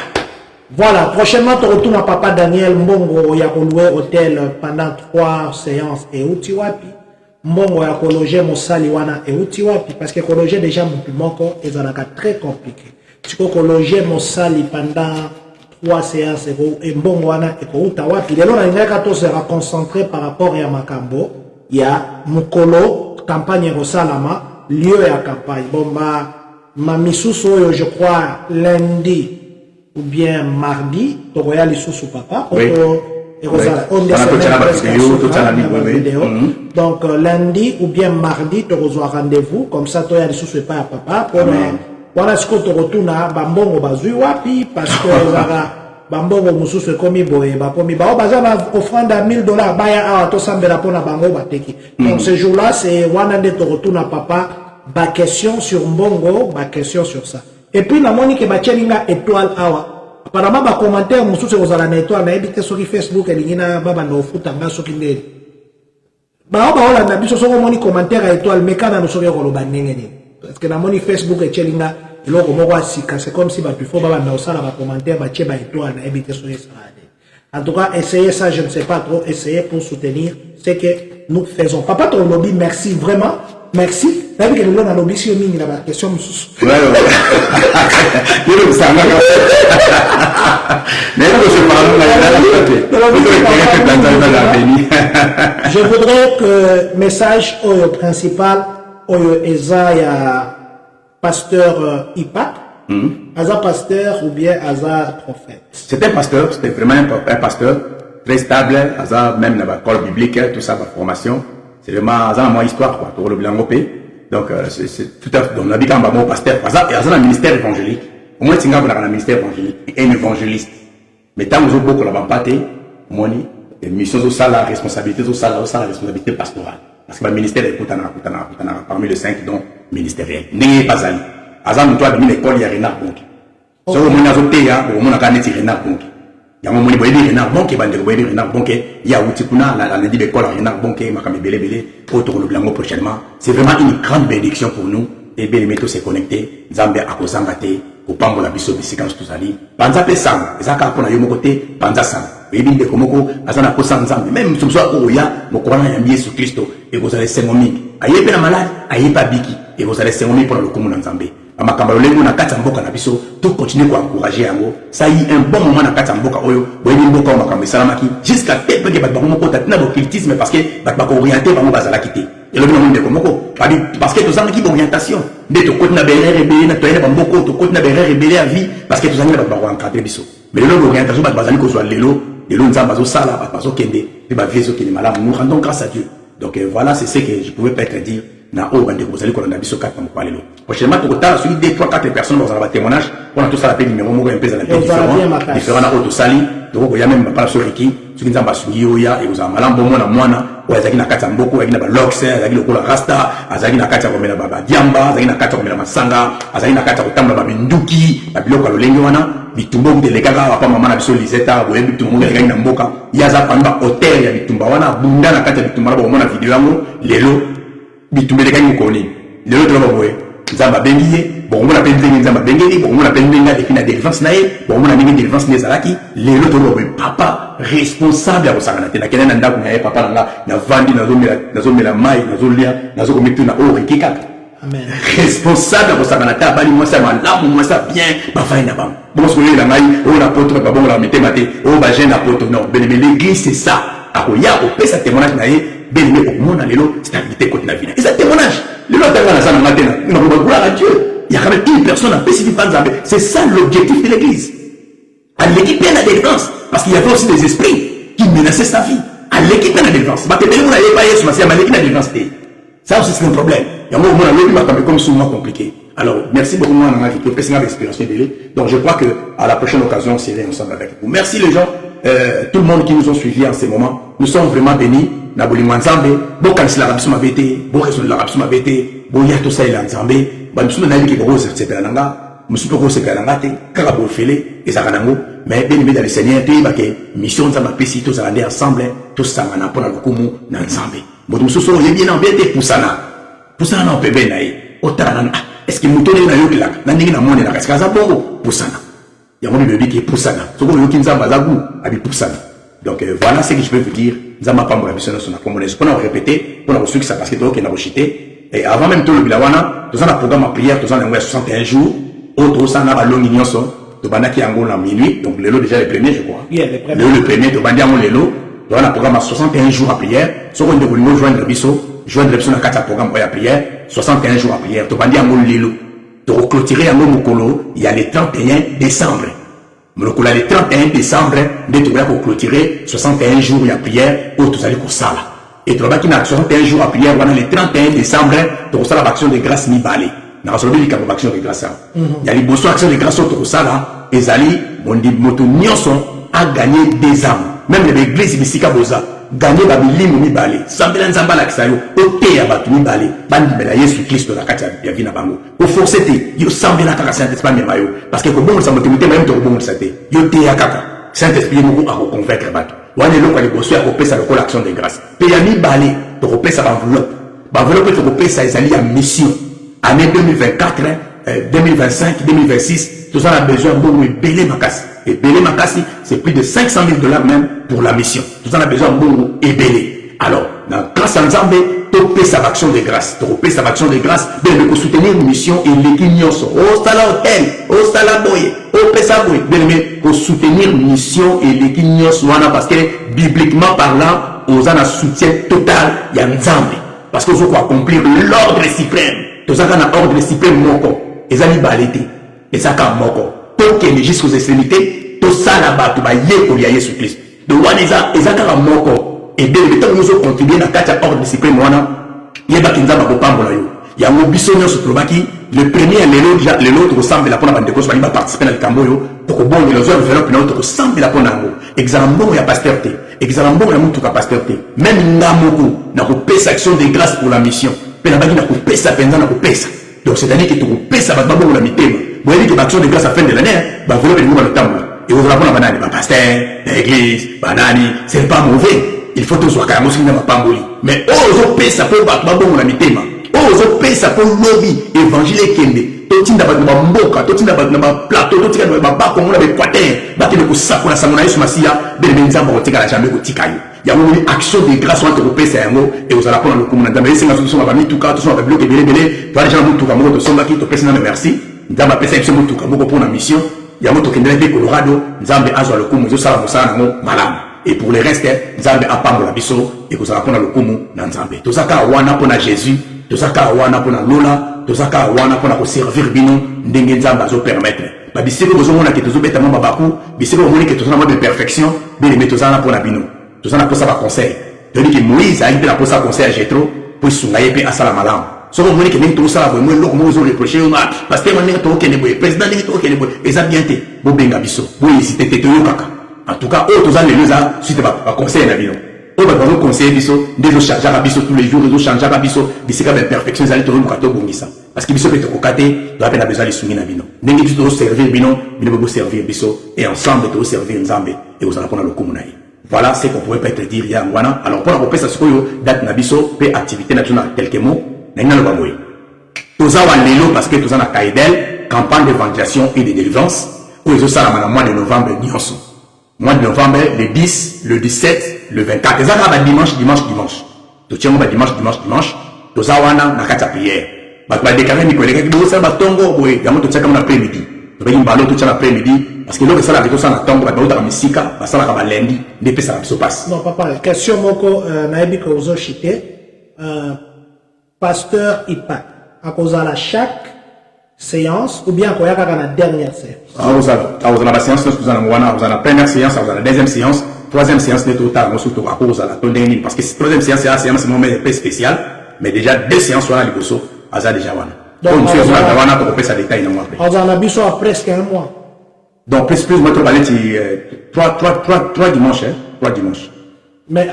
Voilà, prochainement, tu retournes à Papa Daniel Mbongo, il a loué hôtel pendant 3 séances et Utiwapi. Mbongo ya kologer mosali wana e utiwapi parce que kologer déjà mon pimoko est très compliqué. Tu peux kologer mosali pendant 3 séances et mbongo wana e ko utawapi. Lelo na ngaka to sera concentré par rapport à makambo ya mukolo campagne rosalama lieu ya campagne. Bomba ma misusu oyo je crois lundi ou bien mardi to royal sous papa. Oui. Donc lundi ou bien mardi tu reçois rendez-vous comme ça toi y a des sous pas à papa pour voilà ce que tu retournes à bambongo bazui wapi parce que bambongo mususu komi boye ba komi ba bazana offrande à $1000 baya a to sambela pona bango bateki. Donc ce jour-là c'est wana de tu retournes à papa ba question sur mbongo ba question sur ça. Et puis la monique ba chelinga étoile awa apparemment ba commentaire mususu kozala na étoile na ebite soki Facebook elingina baba na ofuta nga soki ndeli ba ola na biso soko moni commentaire à étoile mekana no soki koloba ndenge ni parce que na moni Facebook echelinga eloko moko asika c'est comme si ba tu faut baba na osala ba commentaire ba che ba étoile na ebite soki ça. En tout cas essayez ça, je ne sais pas trop, essayez pour soutenir ce que nous faisons. Papa ton lobby, merci vraiment. Merci. Là, que nous avons lobby sur mine, la question. Je voudrais que message au principal, au Esaïa, pasteur Ipak, Hazard pasteur ou bien Hazard prophète. C'était un pasteur, c'était vraiment un pasteur très stable, Hazard même dans l'école biblique, tout ça, la formation. C'est vraiment Hazard moi histoire quoi, pour le blanc. Donc Donc, c'est tout à fait. Donc, on a dit qu'un bon pasteur, par exemple, il y a un ministère évangélique. Au moins, c'est un ministère évangélique, un évangéliste. Mais tant que vous avez beaucoup de moni, mission social, la responsabilité social, la responsabilité pastorale. Parce que le ministère est parmi les 5 dons ministériels. N'est pas allé. Azam, toi, de l'école, il y a Renard Bonk. Si vous avez un pays, vous avez un Renard Bonk. Il y a un moment où il y a Renard Bonk, il y a un dit l'école Renard Bonk, autour de Blanco prochainement. C'est vraiment une grande bénédiction pour nous. Et bien, les métaux s'est connecté. Zambé a causé au pambo la biso bisikans tous ali. Panza pe sang. Ezaka pona yo mokote panza sang. Ebi de komoko azana ko sang Zambé. Même si vous oya mokwana ya Yesu Kristo et vous allez sengomi. Aye pe na malade, aye pa biki et vous allez sengomi pour le komuna Zambé. Amakamba lengo na kata mboka na biso, tout continuer ko encourager yango. Ça y un bon moment na kata mboka oyo, boyebi mboka makambe salamaki jusqu'à tête que batba moko tatina occultisme parce que batba ko orienter bango bazala kité. Et le nom de Komoko, parce que tous les gens ont orientation. Dès que tu as rebellé, tu as beaucoup, tu as rebellé à vie, parce que tous les gens ont encadré biso. Mais le nom d'orientation, c'est parce que soit l'élo, l'élo nous a pas sala, pas kende, et pas vieux qui est malade. Nous rendons grâce à Dieu. Donc voilà, c'est ce que je pouvais peut-être dire. Na o bande vous allez qu'on a biso 4 pour l'élo. Prochainement, tu as suivi 2, 3, 4 personnes dans un témoignage. On a tous ça l'appel numéro, on a un peu différent na auto sali. Donc il y a même pas sur qui, ce qui nous a pas suivi ya et vous a malambo mona mwana. Azaki na kati mboko azaki na ba loxe azaki lokola rasta azaki na kati komela ba diamba azaki na kati komela masanga azaki na kati kotamba ba minduki ba biloko lolenge wana bitumbo ndelekaka papa mama na biso Liseta boye bitumbo ndelekaka na mboka yaza pamba hotel ya bitumba wana bunda na kati bitumba ba mona video yango lelo bitumbe lekaki koni lelo to ba boye nzamba bengiye bon mona pendele nzamba bengeli bon mona pendele na defina défense nae bon mona ningi défense ne zalaki lelo to ba papa responsable ya kosangana te na kena na ndako na ye papa nanga na vandi nazomela mai nazolia nazokomitu na oriki kaka amen responsable ya kosangana te abali mwasa malamu mwasa bien bafai na bango bon ce que la mai on apôtre ba bon la mitema te on ba jeune apôtre non mais l'église c'est ça akoya opesa témoignage na ye belé okomona lelo stabilité côté na vie et ça témoignage lelo tanga na sana matena na ko gloire à Dieu il y a quand même une personne à spécifique Nzambe c'est ça l'objectif de l'église à l'équipe de la défense parce qu'il y avait aussi des esprits qui menaçaient sa vie à l'équipe de la défense bah peut-être on n'avait pas Yesu mais à l'équipe de la défense ça aussi c'est un problème il y a un moment où comme souvent compliqué alors merci beaucoup moi dans qui fait l'expérience de donc je crois que à la prochaine occasion on serait ensemble avec vous merci les gens tout le monde qui nous ont suivis en ce moment nous sommes vraiment bénis na bolingo Nzambe bo kanisi la rabiso mabete bo raison la rabiso mabete bo ya to ça il Nzambe ba misuno na yiki ko sepela nanga musuto ko sepela nanga te kaka bo fele ezaka nango mais bien dans le Seigneur tu que mission Nzambe pesi to za aller ensemble to sangana pona lokumu na Nzambe bo mususo yebi na mbete pusana na pebe na ye otana est-ce que mutone na yokila na ndingi na mone na kasika za bongo pusana ya moni bébé qui pusana soko yoki Nzambe zagu abi pusana donc voilà ce que je peux vous dire Nzambe pamba mission na sona comme on a répété pour la suite ça parce que donc il a rejeté et avant même tout le bilawana tous un programme à prière tous en 61 jours autre ça na balongi nyonso to banaki yango na minuit donc lelo déjà le premier je crois le premier to bandi yango lelo to na programme à 61 jours à prière soko ndo ko joindre biso na kata programme à prière 61 jours à prière to bandi yango lelo to clôturer yango mokolo il y a le 31 décembre le 31 décembre de to ya ko clôturer 61 jours à prière au to zali ko sala et to baki na 61 jours à prière wana le 31 décembre to ko sala action de grâce mi balé na solo bi kabo action de grâce il y a les beaux action de grâce to ko sala ezali mondi moto nyonso a gagné des âmes même l'église bisika boza gagné ba bilimu mi balé sambela Nzamba la kisayo ote ya batu mi balé bandi bela Yesu Kristo na kati ya vina bango o forcer te yo sambela kaka Saint-Esprit mi mayo parce que ko bon sa moto mite même to bon sa te yo te ya kaka Saint-Esprit mo ko convaincre batu wane loko ali boso ya ko pesa loko l'action de grâce pe ya mi balé to ko pesa ba enveloppe to ko pesa ezali ya mission année 2024 2025 2026 tout ça a besoin de belé makasi et belé makasi c'est plus de 500 000 $ même pour la mission tout ça a besoin de belé alors dans grâce à Nzambe to pesa action de grâce to pesa action de grâce bien de soutenir une mission et l'équipe nyonso au sala hôtel au sala boye au pesa boye bien pour soutenir mission et l'équipe nyonso wana parce que bibliquement parlant aux ana soutien total ya Nzambe parce que faut accomplir l'ordre suprême tout ça na ordre suprême moko ezali balete ezaka moko tokende jusqu'aux extrémités tosala bato bayekoli ya Yesu Christ de wana ezaka moko et bien le temps nous contribuer na kati ya ordre suprême wana yebaki Nzambe kopambola yo Il y a un biso sur Tolobaki, le premier et l'autre ressemble à la pona de cause, il va participer dans le Camboyo, donc bon, les autres veulent puis l'autre ressemble à la pona. Examen, il y a pasteur. Examen, il y a mon tout à pasteur. Même Namoko, n'a pas payé action de grâce pour la mission. Mais la bague n'a pas payé sa peine, n'a pas payé ça. Donc c'est-à-dire que tu payes ça, va pas la mitema. Vous voyez que l'action de grâce à la fin de l'année, va voler le le temps. Et vous allez prendre la banane, pasteur, l'église, banani, c'est pas mauvais. Il faut tous voir carrément ce qui n'a pas pamboli. Mais oh, paye ça pour battre la mitema. Oh, paye ça pour lobby, évangile kende. Toti na ba mboka, toti na ba plateau, toti na ba ba comme on avait poitin, ba ke ko sa ko na samona yesu masia, be benza ba tika la jamais ko tika yo. Il y a une action de grâce entre payer ça et vous allez prendre le commun. Mais c'est la solution va mis tout cas, tout ça va bloquer belé belé, tu vas déjà tout cas mo to somba ki to pesa na merci. Ndamba pesa yesu tout cas mo pour la mission. Il y a moto kende pe Colorado, nzambe azwa le kumu zo sala mosala ngo malam. Et pour le reste, nzambe apambo la biso et vous allez prendre le kumu na nzambe. To saka wana pona Jésus, to saka wana pona Lola. Tout ça car wana pona ko servir bino ndenge nzamba zo permettre ba bisiko bozo mona ke tozo beta mamba baku bisiko moni ke tozo na de perfection bele meto za na pona bino tozo na posa ba conseil donc que Moïse a été la posa conseil à Jétro pour sunga yepe asala malam so ko moni ke ndenge to sala mo loko mo zo reprocher na parce que man ndenge to ke ne boy président ndenge to ke ne boy eza bien te bo benga biso bo hésiter te to yokaka en tout cas o tozo le leza suite ba conseil na bino. On va vous conseiller biso, déjà changer à biso tous les jours, déjà changer à biso, bisika ben perfection, ça allait tourner mukato bongisa. Parce que biso peut te kokate, doit peine besoin de soumis na bino. Nengi biso servir bino, bino peut servir biso, et ensemble te servir nzambe, et vous allez prendre le kumunaï. Voilà ce qu'on pourrait peut-être dire ya ngwana. Alors pour la repère ça ce que date na biso, pe activité nationale quelques mots, n'ayna le bamoy. Toza wa lelo parce que toza na kaidel, campagne d'évangélisation et de délivrance, où ils ont ça la mois de novembre nyonso. Mois de novembre, le 10, le 17, le 24. Et ça va dimanche. Tu tiens dimanche. Tu as na kata prière. Tu vas déclarer mes collègues qui vont faire tongo, oui. Il y a mon tu tiens comme l'après-midi. Tu vas y ballon tout l'après-midi. Parce que l'autre ça la ça na tongo, tu vas misika, ça la lundi, depuis ça se passe. Non papa, question moko naebi ko zo chité. Pasteur Ipak, à cause de la chaque séance ou bien qu'on y a la dernière séance. Vous avez la séance, vous avez la première séance, vous avez la deuxième séance, troisième séance, n'est total, moi surtout à cause de la tonne parce que cette troisième séance, c'est la séance, c'est un moment peu spécial, mais déjà deux séances sur la liboso, à ça déjà wana. Donc, tu as la wana pour ça détail non après. On en a biso à presque un mois. Donc plus moi tu parler trois dimanches, hein, 3 dimanches. Mais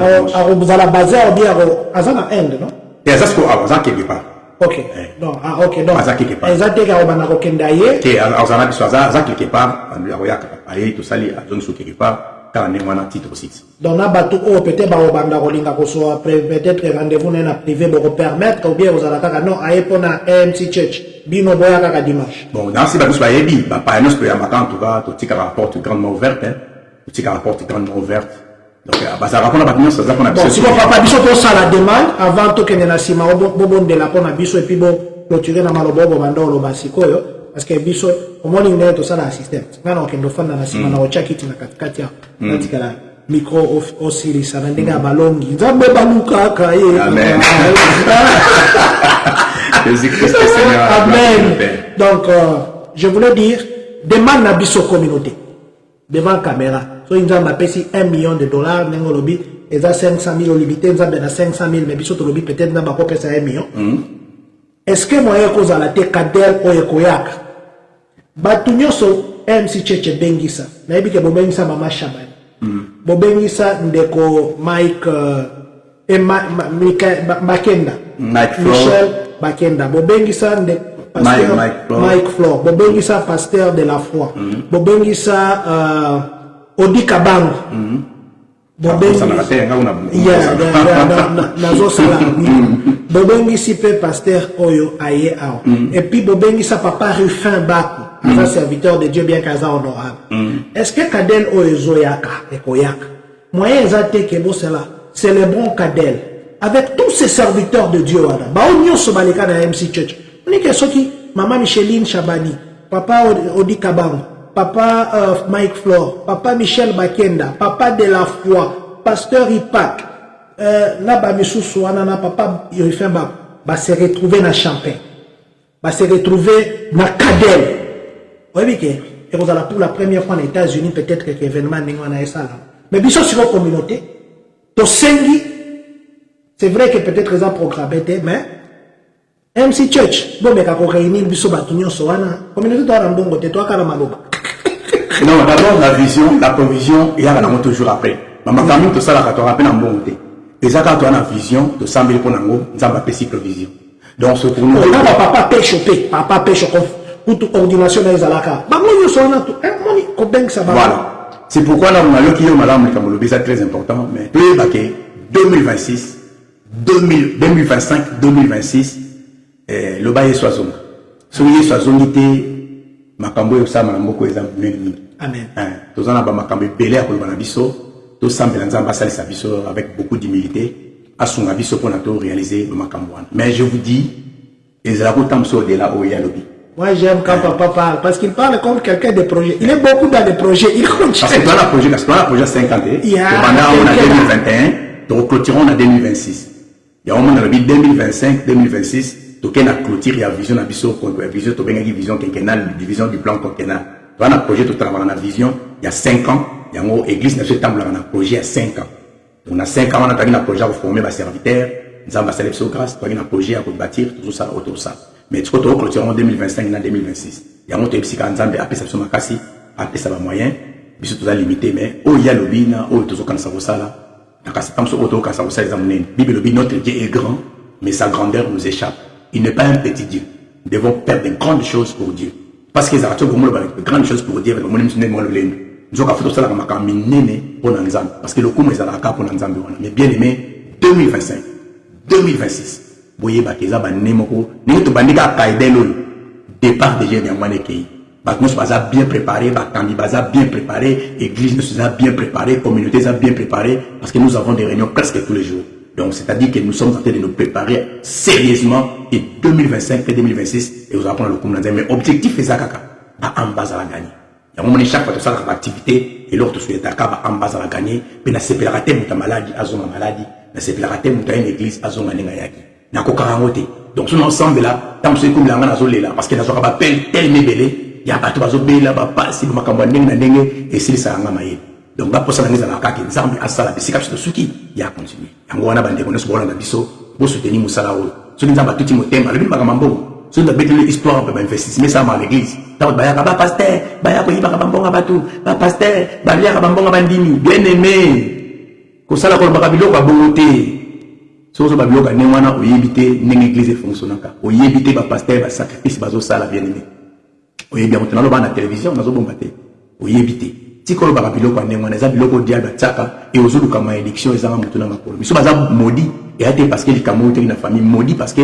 vous allez baser ou bien à ça na end, non? Et ça c'est quoi, ça quelque part. Ok. Donc, ok. Donc, ça quelque part. exactement quand on a rokendaye. Que on a biso ça quelque part, on lui a roya aller tout ça li à zone sous quelque part. Titre 6. Donc, on a battu peut-être banda rolinga ko so après peut-être rendez-vous na privé pour permettre ou bien vous allez kaka non aye pona MC Church bino boya kaka dimanche. Bon, dans si ba tous ba yebi ba pa nous peut ya matin en tout cas tout tika rapporte grandement ouverte hein. Tout tika rapporte grandement ouverte. Donc ba ça rapporte ba ça ça qu'on a besoin. Bon, si vous papa biso pour ça la demande avant to kende na sima bobo de la pona biso et puis bon clôturer na malobo banda lo basikoyo. Parce que biso au moins il y a tout ça dans le système. Maintenant on doit faire dans la semaine on check it na katikati ya katika la micro osili sana ndinga balongi nzambe baluka ka ye. Amen. Amen. Donc je voulais dire demande na biso communauté devant caméra. So nzambe apesi $1 million nengo lobi eza 500,000 limité nzambe na 500,000 mais biso to lobi peut-être nzambe ko pesa $1 million. Est-ce que moi yeko za la te kadel oyekoyaka batu nyonso MC Cheche bengisa na yebi ke bobengisa mama Shabani bobengisa ndeko Mike Bakenda Michel Bakenda bobengisa nde pasteur Mike Flor bobengisa pasteur de la foi bobengisa Odi Kabango bobengisi pe pasteur oyo aye ao et puis bobengisa papa Rufin Baku un serviteur de Dieu bien qu'aza honorable. Est-ce que Kadel oyo zoyaka ekoyaka moyen ezate ke bo cela célébrons Kadel avec tous ces serviteurs de Dieu wana ba onyo so baleka na MC Church on que soki maman Micheline Chabani papa Odi Kabango papa Mike Flor, papa Michel Bakenda, papa de la foi, pasteur Ipak, Naba Missoussou, papa Rufin va se retrouver dans Champagne, va se retrouver dans Kadel. Vous voyez que vous allez pour la première fois aux États-Unis, peut-être que l'événement n'est pas ça. Mais bien sûr, sur votre communauté, to sengi, c'est vrai que peut-être ils ont programmé, mais MC Church, bon, mais quand on réunit, biso batunyo soana, communauté de Rambongo, t'es toi, Karamaloba. Non, d'abord, la vision, la provision, il y a la toujours après. Ma famille, tout ça, là, quand on rappelle en bon côté. Et ça, quand on a une vision, tu sens bien pour nous, nous avons pas cycle vision. Donc, ce pour nous. Papa pêche, pour toute coordination dans les alaka. Bah, moi, je suis en tout. Voilà. C'est pourquoi, là, on a le qui est au malade, c'est très important. Mais, plus baquet, 2026, 2025, 2026, le bail est 60. Ce qui est 60, makambo yo sama mboko eza munene. Amen. Tous en a makambo belé à kolobana biso, tous sambela nzamba sali sa biso avec beaucoup d'humilité, asunga biso pour nato réaliser le makambo. Mais je vous dis, les alakota mso de là où il y a lobby. Moi j'aime quand papa parle parce qu'il parle comme quelqu'un de projet. Il est beaucoup dans les projets, il continue. Parce que dans la projet, parce que dans la projet 50, on a 2021, donc clôturons en 2026. Il y a au moins dans le 2025, 2026. Donc, on a clôture, il y a vision, la vision, vision quinquennale, division du plan quinquennal. On a un projet, tout à l'heure, on a vision, il y a 5 ans, il y a une église nationale, on a un projet, il y a 5 ans. Donc, on a 5 ans, on a un projet pour former les serviteurs, nous avons fait grâce, on a un projet pour bâtir, tout ça, autour de ça. Mais tu peux clôturer en 2025 et en 2026. Il y a un autre psychiatre, Nzambe, après ça, après ça, va moyen, mais c'est tout à limité, mais, oh, il y a le bina, oh, tout ça, ça, là. Bible, notre Dieu est grand, mais sa grandeur nous échappe. Il n'est pas un petit Dieu. Nous devons faire de grandes choses pour Dieu. Parce qu'ils ont de grandes choses pour Dieu. Nous avons fait tout ça pour Nanzam. Parce que le coup, ils ont pour Nanzam. Mais bien aimé, 2025, 2026, vous voyez, ils ont départ déjà dans le pays. Nous sommes bien préparés, candidats bien préparés, l'église nous a bien préparés, la communauté a bien préparée, parce que nous avons des réunions presque tous les jours. Donc, c'est-à-dire que nous sommes en train de nous préparer sérieusement et 2025 et 2026 et vous allez prendre le coup. Mais l'objectif est ça, en base à la gagner. Il y a un moment chaque fois que ça a activité et l'autre souhaite en base à la gagner. Mais la séparité de ta maladie, à zone maladie, la séparité de ta église, à zone manengayaki. N'a qu'au karamoté. Donc, ce ensemble là, tant que c'est comme la main à zone là, parce que la zone pas tel mébélé, il y a pas tout à zone là, pas si vous m'accompagnez et si ça a maillé. Donc, là, pour ça, nous allons faire des armes à ça, c'est comme ce qui y a continué. On a bandé, on a soulevé la biseau, pour soutenir Moussala. Ce qui nous a battu, tout le thème, le Magambo. Ce qui nous a battu l'histoire, on peut investir, mais ça, à l'église. Donc, Bayaka, pasteur, Bayaka, Bagabambon, Abatou, pasteur, Bayaka, Bambon, Abandini, bien aimé. Comme ça, la Babilo va bonté. Si vous avez Babilo, Néwana, ou éviter, l'église fonctionne. Ou éviter, pasteur, sacrifice, bazo, ça, la bien aimé. Ou éviter, on a la télévision, on a bombarder. Ou éviter. Si on a biloko à Néwana, les biloko diable tchaka, et aux autres comme élection, ils ont un mouton à ma pole. Mais si on a maudit, et a été parce que les Camerounais ont une famille maudit parce que,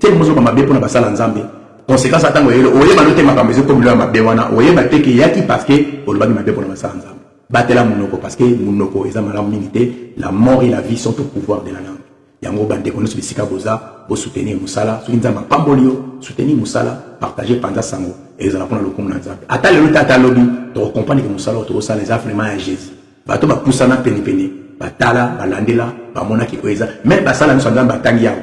tel mozo m'a bien pour la salle en Zambie. Conséquence à tant que, oye malote ma kameze comme le m'a béwana, oye m'a teke yaki parce que, on l'a m'a bien pour la salle en Zambie. Battez-la mounoko parce que, mounoko, ils ont la milité, la mort et la vie sont au pouvoir de la langue. Yango bande kono sur Sika Boza, pour soutenir Moussala, soutenir ma Pambolio, soutenir Moussala, partager Panda Sango, et ils allons prendre le coup dans Zambie. Attends le tata lobby, tu comprends que Moussala, tu ressens les affres, à Jésus. Bato ba poussana peni, batala, balandela, bamona ki koeza, même basala nous sommes dans batangiao.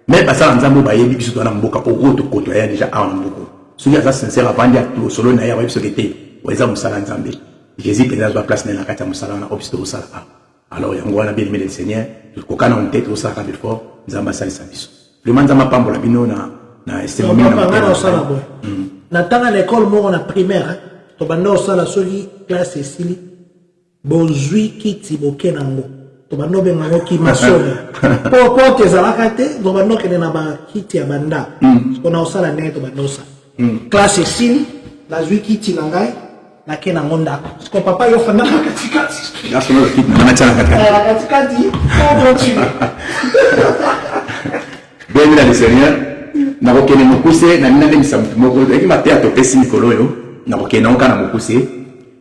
Même basala nous sommes bayebi biso dans mboka pour roto koto ya déjà a mboko. Celui qui est sincère avant dire tout solo na ya wa biso kete, oeza Moussala Nzambe. Jésus qui est dans place na kata Moussala na obsto sala. Alors, il y a un bien aimé le Seigneur, tout le cas en tête, au sac de fort, nous avons passé sa vie. Le mandat m'a pas pour la bino, na estimé. À l'école, moi, on a primaire, tu vas dans la soli, classe et sili, bonjoui qui tiboke nango. Tu vas dans le qui m'a sonné. Pour tes alakate, tu vas dans le qui ti abanda. On a aussi la nez, tu vas dans ça. Classe et sili, la zui qui ti nangai. Na kena ngonda ko papa yo fana katikati ya sono kit na chana katikati on continue bien le Seigneur na ko kene mokuse na nina ndemi samutu moko eki matea to pesi mikolo yo na ko kene onka na mokuse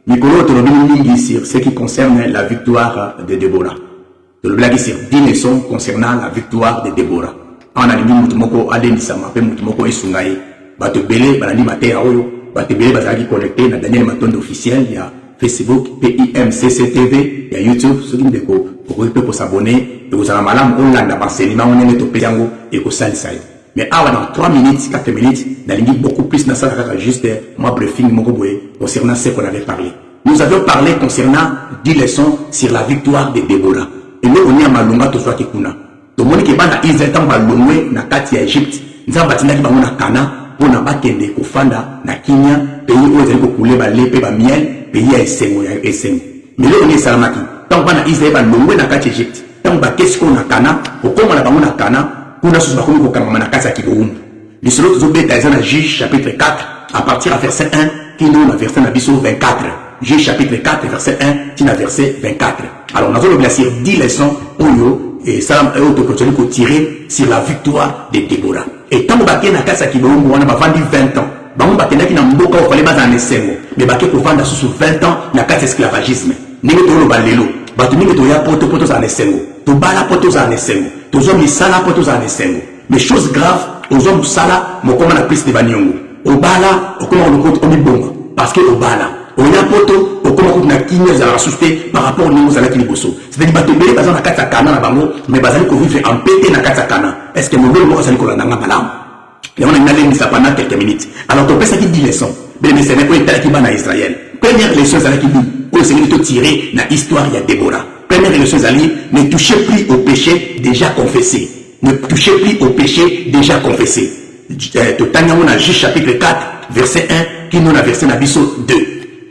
mikolo to lobi mingi sur ce qui concerne la victoire de Déborah to lobi la sur 10 leçons concernant la victoire de Déborah on a lingi mutu moko adendisa mape mutu moko esungaye bato belé balandi matea oyo Batebele bazaki connecté na Daniel Matondo officiel, il y a Facebook, PIMCCTV, il y a YouTube, ceux qui me découvrent pour s'abonner, et vous avez malam, on l'a d'enseignement, on est au Péjango, et au Salisai. Mais dans 3 minutes, 4 minutes, dans l'ingé beaucoup plus, dans ça, juste, moi, briefing, mon concernant ce qu'on avait parlé. Nous avions parlé concernant 10 leçons sur la victoire de Déborah. Et nous, on y a malunga, tout soit qui kuna. Tout le monde qui va dans Israël, dans Malungwe, dans Katia, Égypte, nzamba tindaki bango na kana pona bakende kofanda na Kenya pays où ezali kokule ba lepe ba miel pays ya esengo mais là on est salamaki tant bana Israël ba longwe na kati Egypte tant ba kesko na kana okoma na bango na kana kuna susu bakomi kokangama na kati ya kiboumbu lisolo tozobeta eza na Juge chapitre 4 à partir à verset 1 kino na verset na biso 24 Juge chapitre 4 verset 1 tina verset 24 alors nous allons sur 10 leçons oyo et salam et autres continue pour tirer sur la victoire de Déborah et tant baké na kati ya kiboumbu wana bavandi 20 ans bango bakendaki na mboka ofale baza na esengo mais baké kovanda susu 20 ans na kati esclavagisme ndenge toloba lelo bato mingi toya poto za na esengo tobala poto za na esengo tozwa misala poto za na esengo mais chose grave ozwa musala mokoma na prise de baniongo obala okoma olokoto omibonga parce que obala oya poto okoma kutu na kinyo za la susté par rapport au niveau za la kiliboso c'est-à-dire bato mbele baza na kati ya kana na bango mais bazali ko vivre en pété na kati ya kana est-ce que mobile moko azali kolanda nga malamu et on a une allée pendant quelques minutes alors ton père ça qui dit leçon mais c'est n'est pas état qui va en Israël première leçon ça qui dit où c'est que tirer la histoire il y a Déborah première leçon ça dit ne touchez plus au péché déjà confessé ne touchez plus au péché déjà confessé Totanya on a Juge chapitre 4 verset 1 qui nous a versé Nabiso 2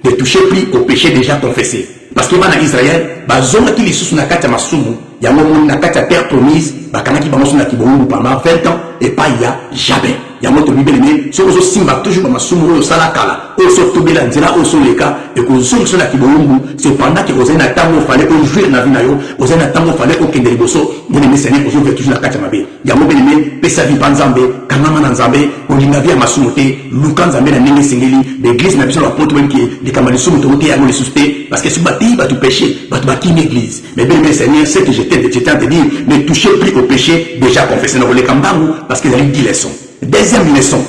ne touchez plus au péché déjà confessé parce que dans Israël bazonga qui les sous na kati ya masumu ya momo na kati ya terre promise bakanaki bango na kibongo pendant 20 ans et pas il y a jamais ya moto bibeleme so zo simba toujours ba masumu oyo sala kala oyo so tobela nzela oyo so leka et ko zo so na kibongo c'est pendant que ozena tango fallait au jouir na vie na yo ozena tango fallait au kende liboso bone mesene ko zo ver toujours na kati ya mabe ya mo beleme pesa vi panzambe kangama na nzambe olinga via masumu te luka nzambe na ndenge singeli l'église na biso la porte wenki de kamali sumu to te ya le susté parce que si bati ba tout péché ba qui l'église mais bien Seigneur c'est que j'étais de te dire ne touchez plus au péché déjà confessé dans le kambangu parce que j'ai dit leçon deuxième leçon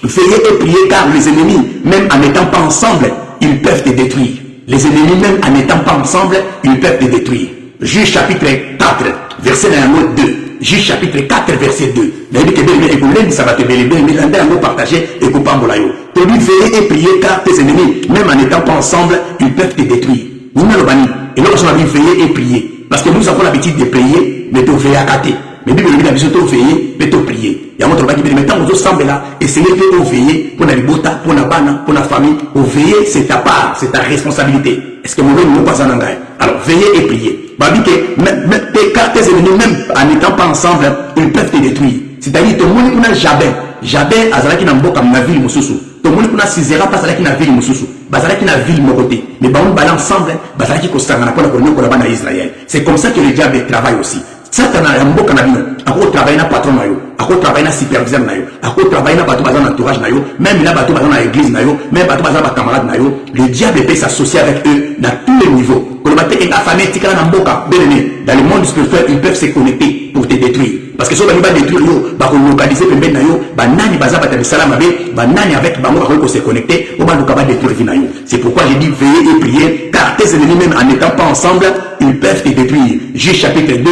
veillez et priez car les ennemis même en n'étant pas ensemble ils peuvent te détruire les ennemis même en n'étant pas ensemble ils peuvent te détruire Juge chapitre 4 verset 2 Juge chapitre 4 verset 2 mais que bien et pour ça va te bien mais l'endroit on partager et pour pambola yo te lui veillez et priez car tes ennemis même en n'étant pas ensemble ils peuvent te détruire nous le bani et nous on a dit veiller et prier parce que nous avons l'habitude de prier mais de veiller à côté mais Bible dit la mission de veiller mais de prier il y a notre baki mais tant nous sommes là essayer de veiller pour la libota pour la bana pour la famille au veiller c'est ta part c'est ta responsabilité est-ce que nous ne pas en engagé alors veiller et prier babi que même tes ennemis même en n'étant pas ensemble ils peuvent te détruire c'est-à-dire tout le monde n'a jamais azalaki na mboka na ville mususu tout le monde kuna Sisera pas azalaki na ville mususu bazalaki na ville mokoté mais ba on bala ensemble bazalaki ko sangana pour la bana Israël c'est comme ça que le diable travaille aussi Satan a mboka na bino ako travailler na patron na yo ako travailler na superviseur na yo ako travailler na bato bazana entourage na yo même là bato bazana église na yo même bato bazana camarade na yo le diable peut s'associer avec eux dans tous les niveaux quand on battait la famille tika na mboka béné dans le monde spirituel ils peuvent se connecter pour te détruire parce que si on va détruire yo ba ko localiser pembeni na yo ba nani baza bata salama be ba nani avec bango ko se connecter on va nous capable détruire na yo c'est pourquoi j'ai dit veiller et prier car tes ennemis même en n'étant pas ensemble ils peuvent te détruire Juge chapitre 2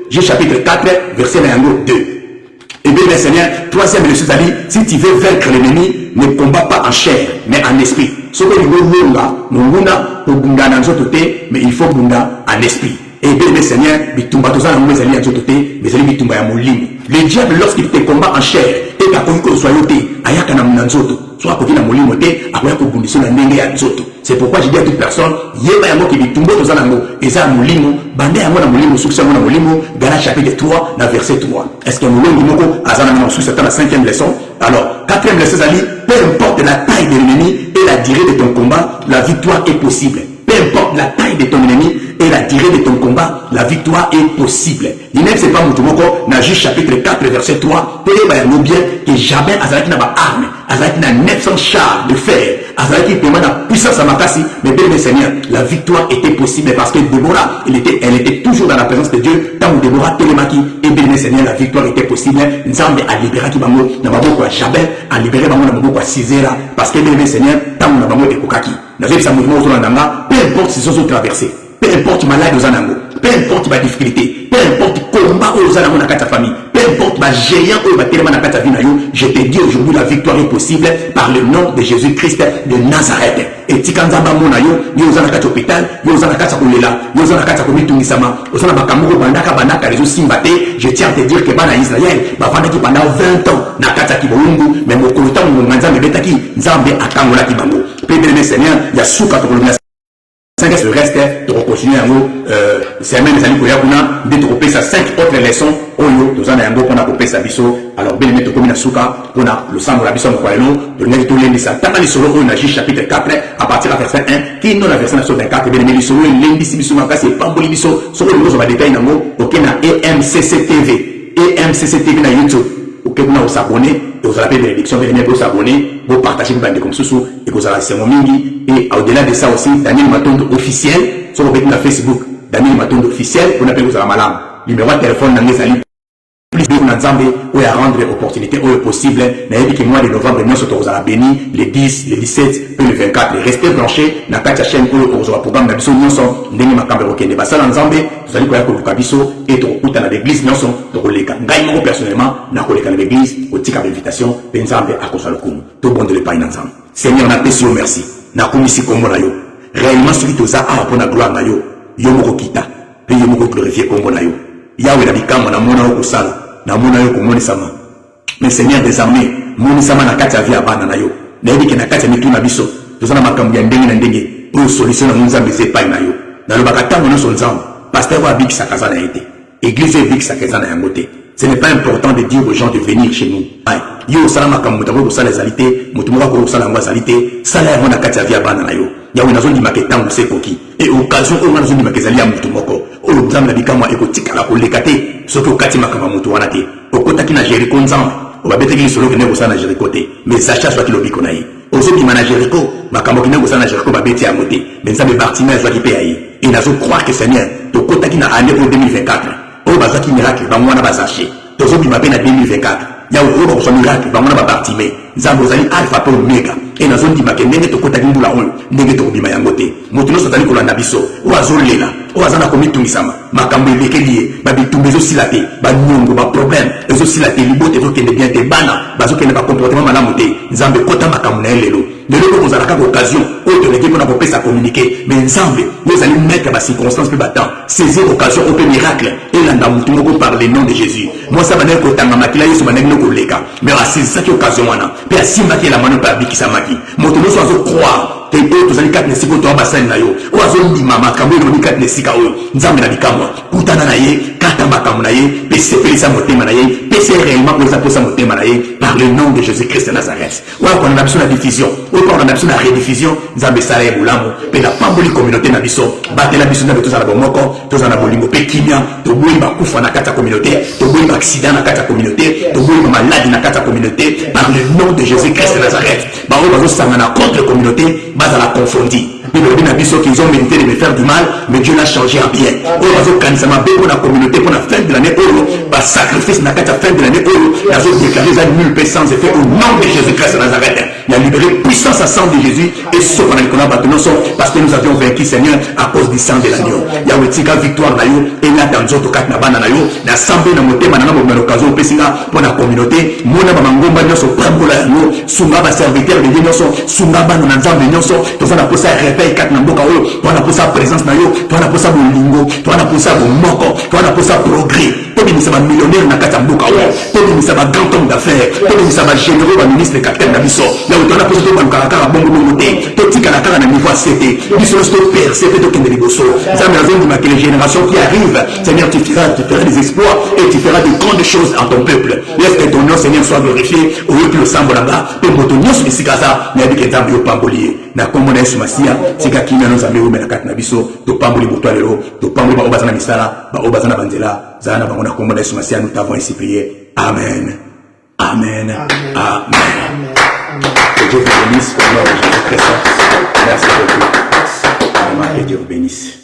Juge chapitre 4 verset 2 et bien le Seigneur troisième leçon dit si tu veux vaincre l'ennemi ne combat pas en chair mais en esprit ce que nous voulons munguna pour bunda na nzoto te mais il faut bunda en esprit et bien le Seigneur bitumba toza na mwezali ya nzoto te mais zali bitumba ya molimo le diable lorsqu'il te combat en chair et kakoki ko soyo te ayaka na nzoto soit koki na molimo te akoya ko bundisa na ndenge ya nzoto c'est pourquoi je dis à toute personne yeba yango ki bitumba toza na ngo eza molimo bande yango na molimo succès na molimo Galates chapitre 3 na verset 3 est-ce que molimo moko azana na succès dans la cinquième leçon alors quatrième leçon ça dit peu importe la taille de l'ennemi et la durée de ton combat la victoire est possible peu importe la taille de ton ennemi et la durée de ton combat, la victoire est possible. L'INEP, c'est pas Moutoumoko, dans Juge chapitre 4, verset 3, pour les bien que jamais Azalaki n'a pas arme, Azalaki n'a 900 chars de fer, Azalaki permet la puissance à Makassi, mais bien mes seigneurs, la victoire était possible parce que Déborah, elle était toujours dans la présence de Dieu, tant que Déborah Télémaki, et bien mes seigneurs, la victoire était possible. Nzambe a libéré Kibango, n'a pas beaucoup à Jabel, a libéré Bango, n'a pas beaucoup à Sisera, parce que bien mes seigneurs, tant que n'a pas beaucoup de Kokaki. Peu importe si sont traversés, peu importe malade aux anangos, peu importe ma difficulté, peu importe combat aux anangos dans ta famille, peu importe géant je te dis aujourd'hui la victoire est possible par le nom de Jésus-Christ de Nazareth. Et tikanzamba mona yo ozana kati hôpital, yo ozana kati kolela, yo ozana kati komitungisama, ozana bakamoko bandaka rezo simbate, je tiens à te dire que bana Israël bavandaki pendant 20 ans na kati kiboungu, mais mokolo tango nzambe betaki nzambe akangola kibango. Bien Seigneur, il y a souka kolomia. Le reste, tu vas continuer à nous. C'est même les amis qui ont découpé ça 5 autres leçons. Oyo, nous en avons pour couper sa biso. Alors, bien aimé, tu communes à souka, on a le sang de la biso, nous avons tout les ça. T'as pas les solos, on a chapitre 4, à partir de la verset 1, qui est dans la verset 24, bien aimé, les solos, l'indice biso, c'est pas bon, les biso, sur le niveau, on va détailler dans le mot, ok, na EMCC TV, EMCC TV na YouTube. Ok, vous vous abonnez, et vous avez bénédiction, vous vous abonnez, vous partagez vous bandez comme sous et vous avez c'est mingi. Et au-delà de ça aussi, Daniel Matondo officiel, sur le Facebook, Daniel Matondo officiel, on appelle vous à la malam. Numéro de téléphone dans les alliés. Plus de vous ensemble, où à rendre opportunité, où est possible, n'ayez que mois de novembre, nous sommes à la béni, les 10, les 17, puis le 24. Restez branchés, n'a pas de chaîne, où on aura programme d'abissou, nous sommes, n'ayez ma caméra qui n'est pas ça ensemble, vous allez voir que vous cabisso, et tout à l'église, nous sommes, donc les cas. Gaïmo personnellement, n'a pas à l'église, au tika d'invitation, pensable à cause de l'oum. Tout bon de l'épargne ensemble. Seigneur, n'a pas si merci. N'a pas mis si comme moi, réellement, celui qui a pour la gloire, yo moko kita, et yo moko glorifier comme moi, Yahweh n'a pas mon amour au sale, n'a mon amour comme mon sama. Mais Seigneur des armées, mon sama n'a qu'à via banana yo. N'a dit que n'a qu'à mettre la biso. Nous allons m'accompagner ndenge pour solutionner nos ambés pas nayo. Dans le bagata mon son zam. Pasteur wa big sakazana été. Église big sakazana yangote. Ce n'est pas important de dire aux gens de venir chez nous. Yo salama comme mutabo ko sala zalité, mutumwa ko sala ngwa zalité, sala yana kati via banana yo. Yawe nazo ndi maketa nguse koki. Et occasion o nazo ndi makezali ya mutumoko. O nzambe bikamwa ekotika la kolekate, soki okati makama mutu wana te. Okotaki na Jericho nzambe. Obabeteki lisolo kene ko sala Jericho te. Mais Sacha soit kilobiko na ye. Ozo bi mana Jericho, makambo kene ko sala Jericho babeti ya mote. Mais nzambe Bartimée soit ki pe aye. Et nazo croire que Seigneur, tokotaki na année pour 2024. O bazaki miracle ba mwana bazaché. Tozo bi mabena 2024. Ya ouro ko so miracle ba mwana ba Bartimée. Nzambe ozali alpha pour omega. Et nazo ndima ke ndenge tokotaki ndula oyo, ndenge tokobima yango te. Moto no sotali kolanda biso, o azolela, o azana komitungisama, makambo ebekeli ba bitumba ezosila te, ba nyongo ba problème, ezosila te, libote ezokende bien te, bana bazokende ba comportement malamu te. Nzambe kota makambo na lelo. Lelo ko kozalaka ko occasion, o to leki pona ko pesa communiquer, mais nzambe, nous allons mettre ba circonstances pe battant, saisir occasion au miracle et landa mutu moko par le nom de Jésus. Moi ça banel ko tanga makila yesu banel no ko leka, mais à saisir cette occasion wana, pe asimba ke la mano pa bikisama. Moto no so azo croire te to zali kat nesiko to abasani na yo o azo ndima makambo no kat nesika oyo nzambe na bikamwa kutana na ye kata makambo na ye pe sepelisa motema na ye pe se réellement pour ça posa motema na ye par le nom de Jésus-Christ de Nazareth. Wa ko na biso na diffusion o ko na biso na rediffusion nzambe sala ye bulamu pe na pamboli communauté na biso batela biso na beto za bomoko to za na bolingo pe kimia to boyi ba kufa na kata communauté to boyi ba accident na kata communauté to boyi ba maladie na kata communauté par le nom de Jésus-Christ de Nazareth. Ba o bazo sangana contre communauté base à la confondie. Ils ont mérité de me faire du mal, mais Dieu l'a changé en bien. Oh, pour la communauté, pour la fin de l'année, par sacrifice, la fin de l'année, il a déclaré la nulle paix sans effet au nom de Jésus-Christ de Nazareth. Il a libéré puissance à sang de Jésus et sauf en alcool parce que nous avions vaincu Seigneur à cause du sang de l'agneau. Il y a eu une victoire et là dans d'autres cas, l'assemblée de Moté, l'occasion pour la communauté, mon amangomba, nous sommes Sunga va serviteur de Dieu, Sunga va nous ensemble, nous sommes tous en apostole réveil 4 namboka oyo, toi na posa présence na yo, toi na posa bolingo, toi na posa bomoko, toi na posa progrès. Toi ni ça va millionnaire na kata mboka oyo, toi ni ça va grand homme d'affaires, toi ni ça va généreux va ministre capitaine na biso. Là toi na posa to ba kala bongo bongo te, toi tika na kala na niveau CT. Biso sto persévérer to kende liboso. Ça me raison de les générations qui arrivent. Seigneur, tu feras des exploits et tu feras de grandes choses en ton peuple. Laisse que ton nom Seigneur soit glorifié au lieu que le sang là-bas, et pour ton nom sur sikaza, na bi ketambi au pambolier. Na kombo na Yesu Masia, sika kimia nos ambe o menakati na biso, to pamboli botwa lelo, to pamboli ba obazana misala, ba obazana banzela, zana ba na kombo na Yesu Masia, nous t'avons ainsi prié. Amen. Amen. Amen. Que Dieu vous bénisse au nom de Jésus-Christ. Merci beaucoup. Que Dieu vous bénisse.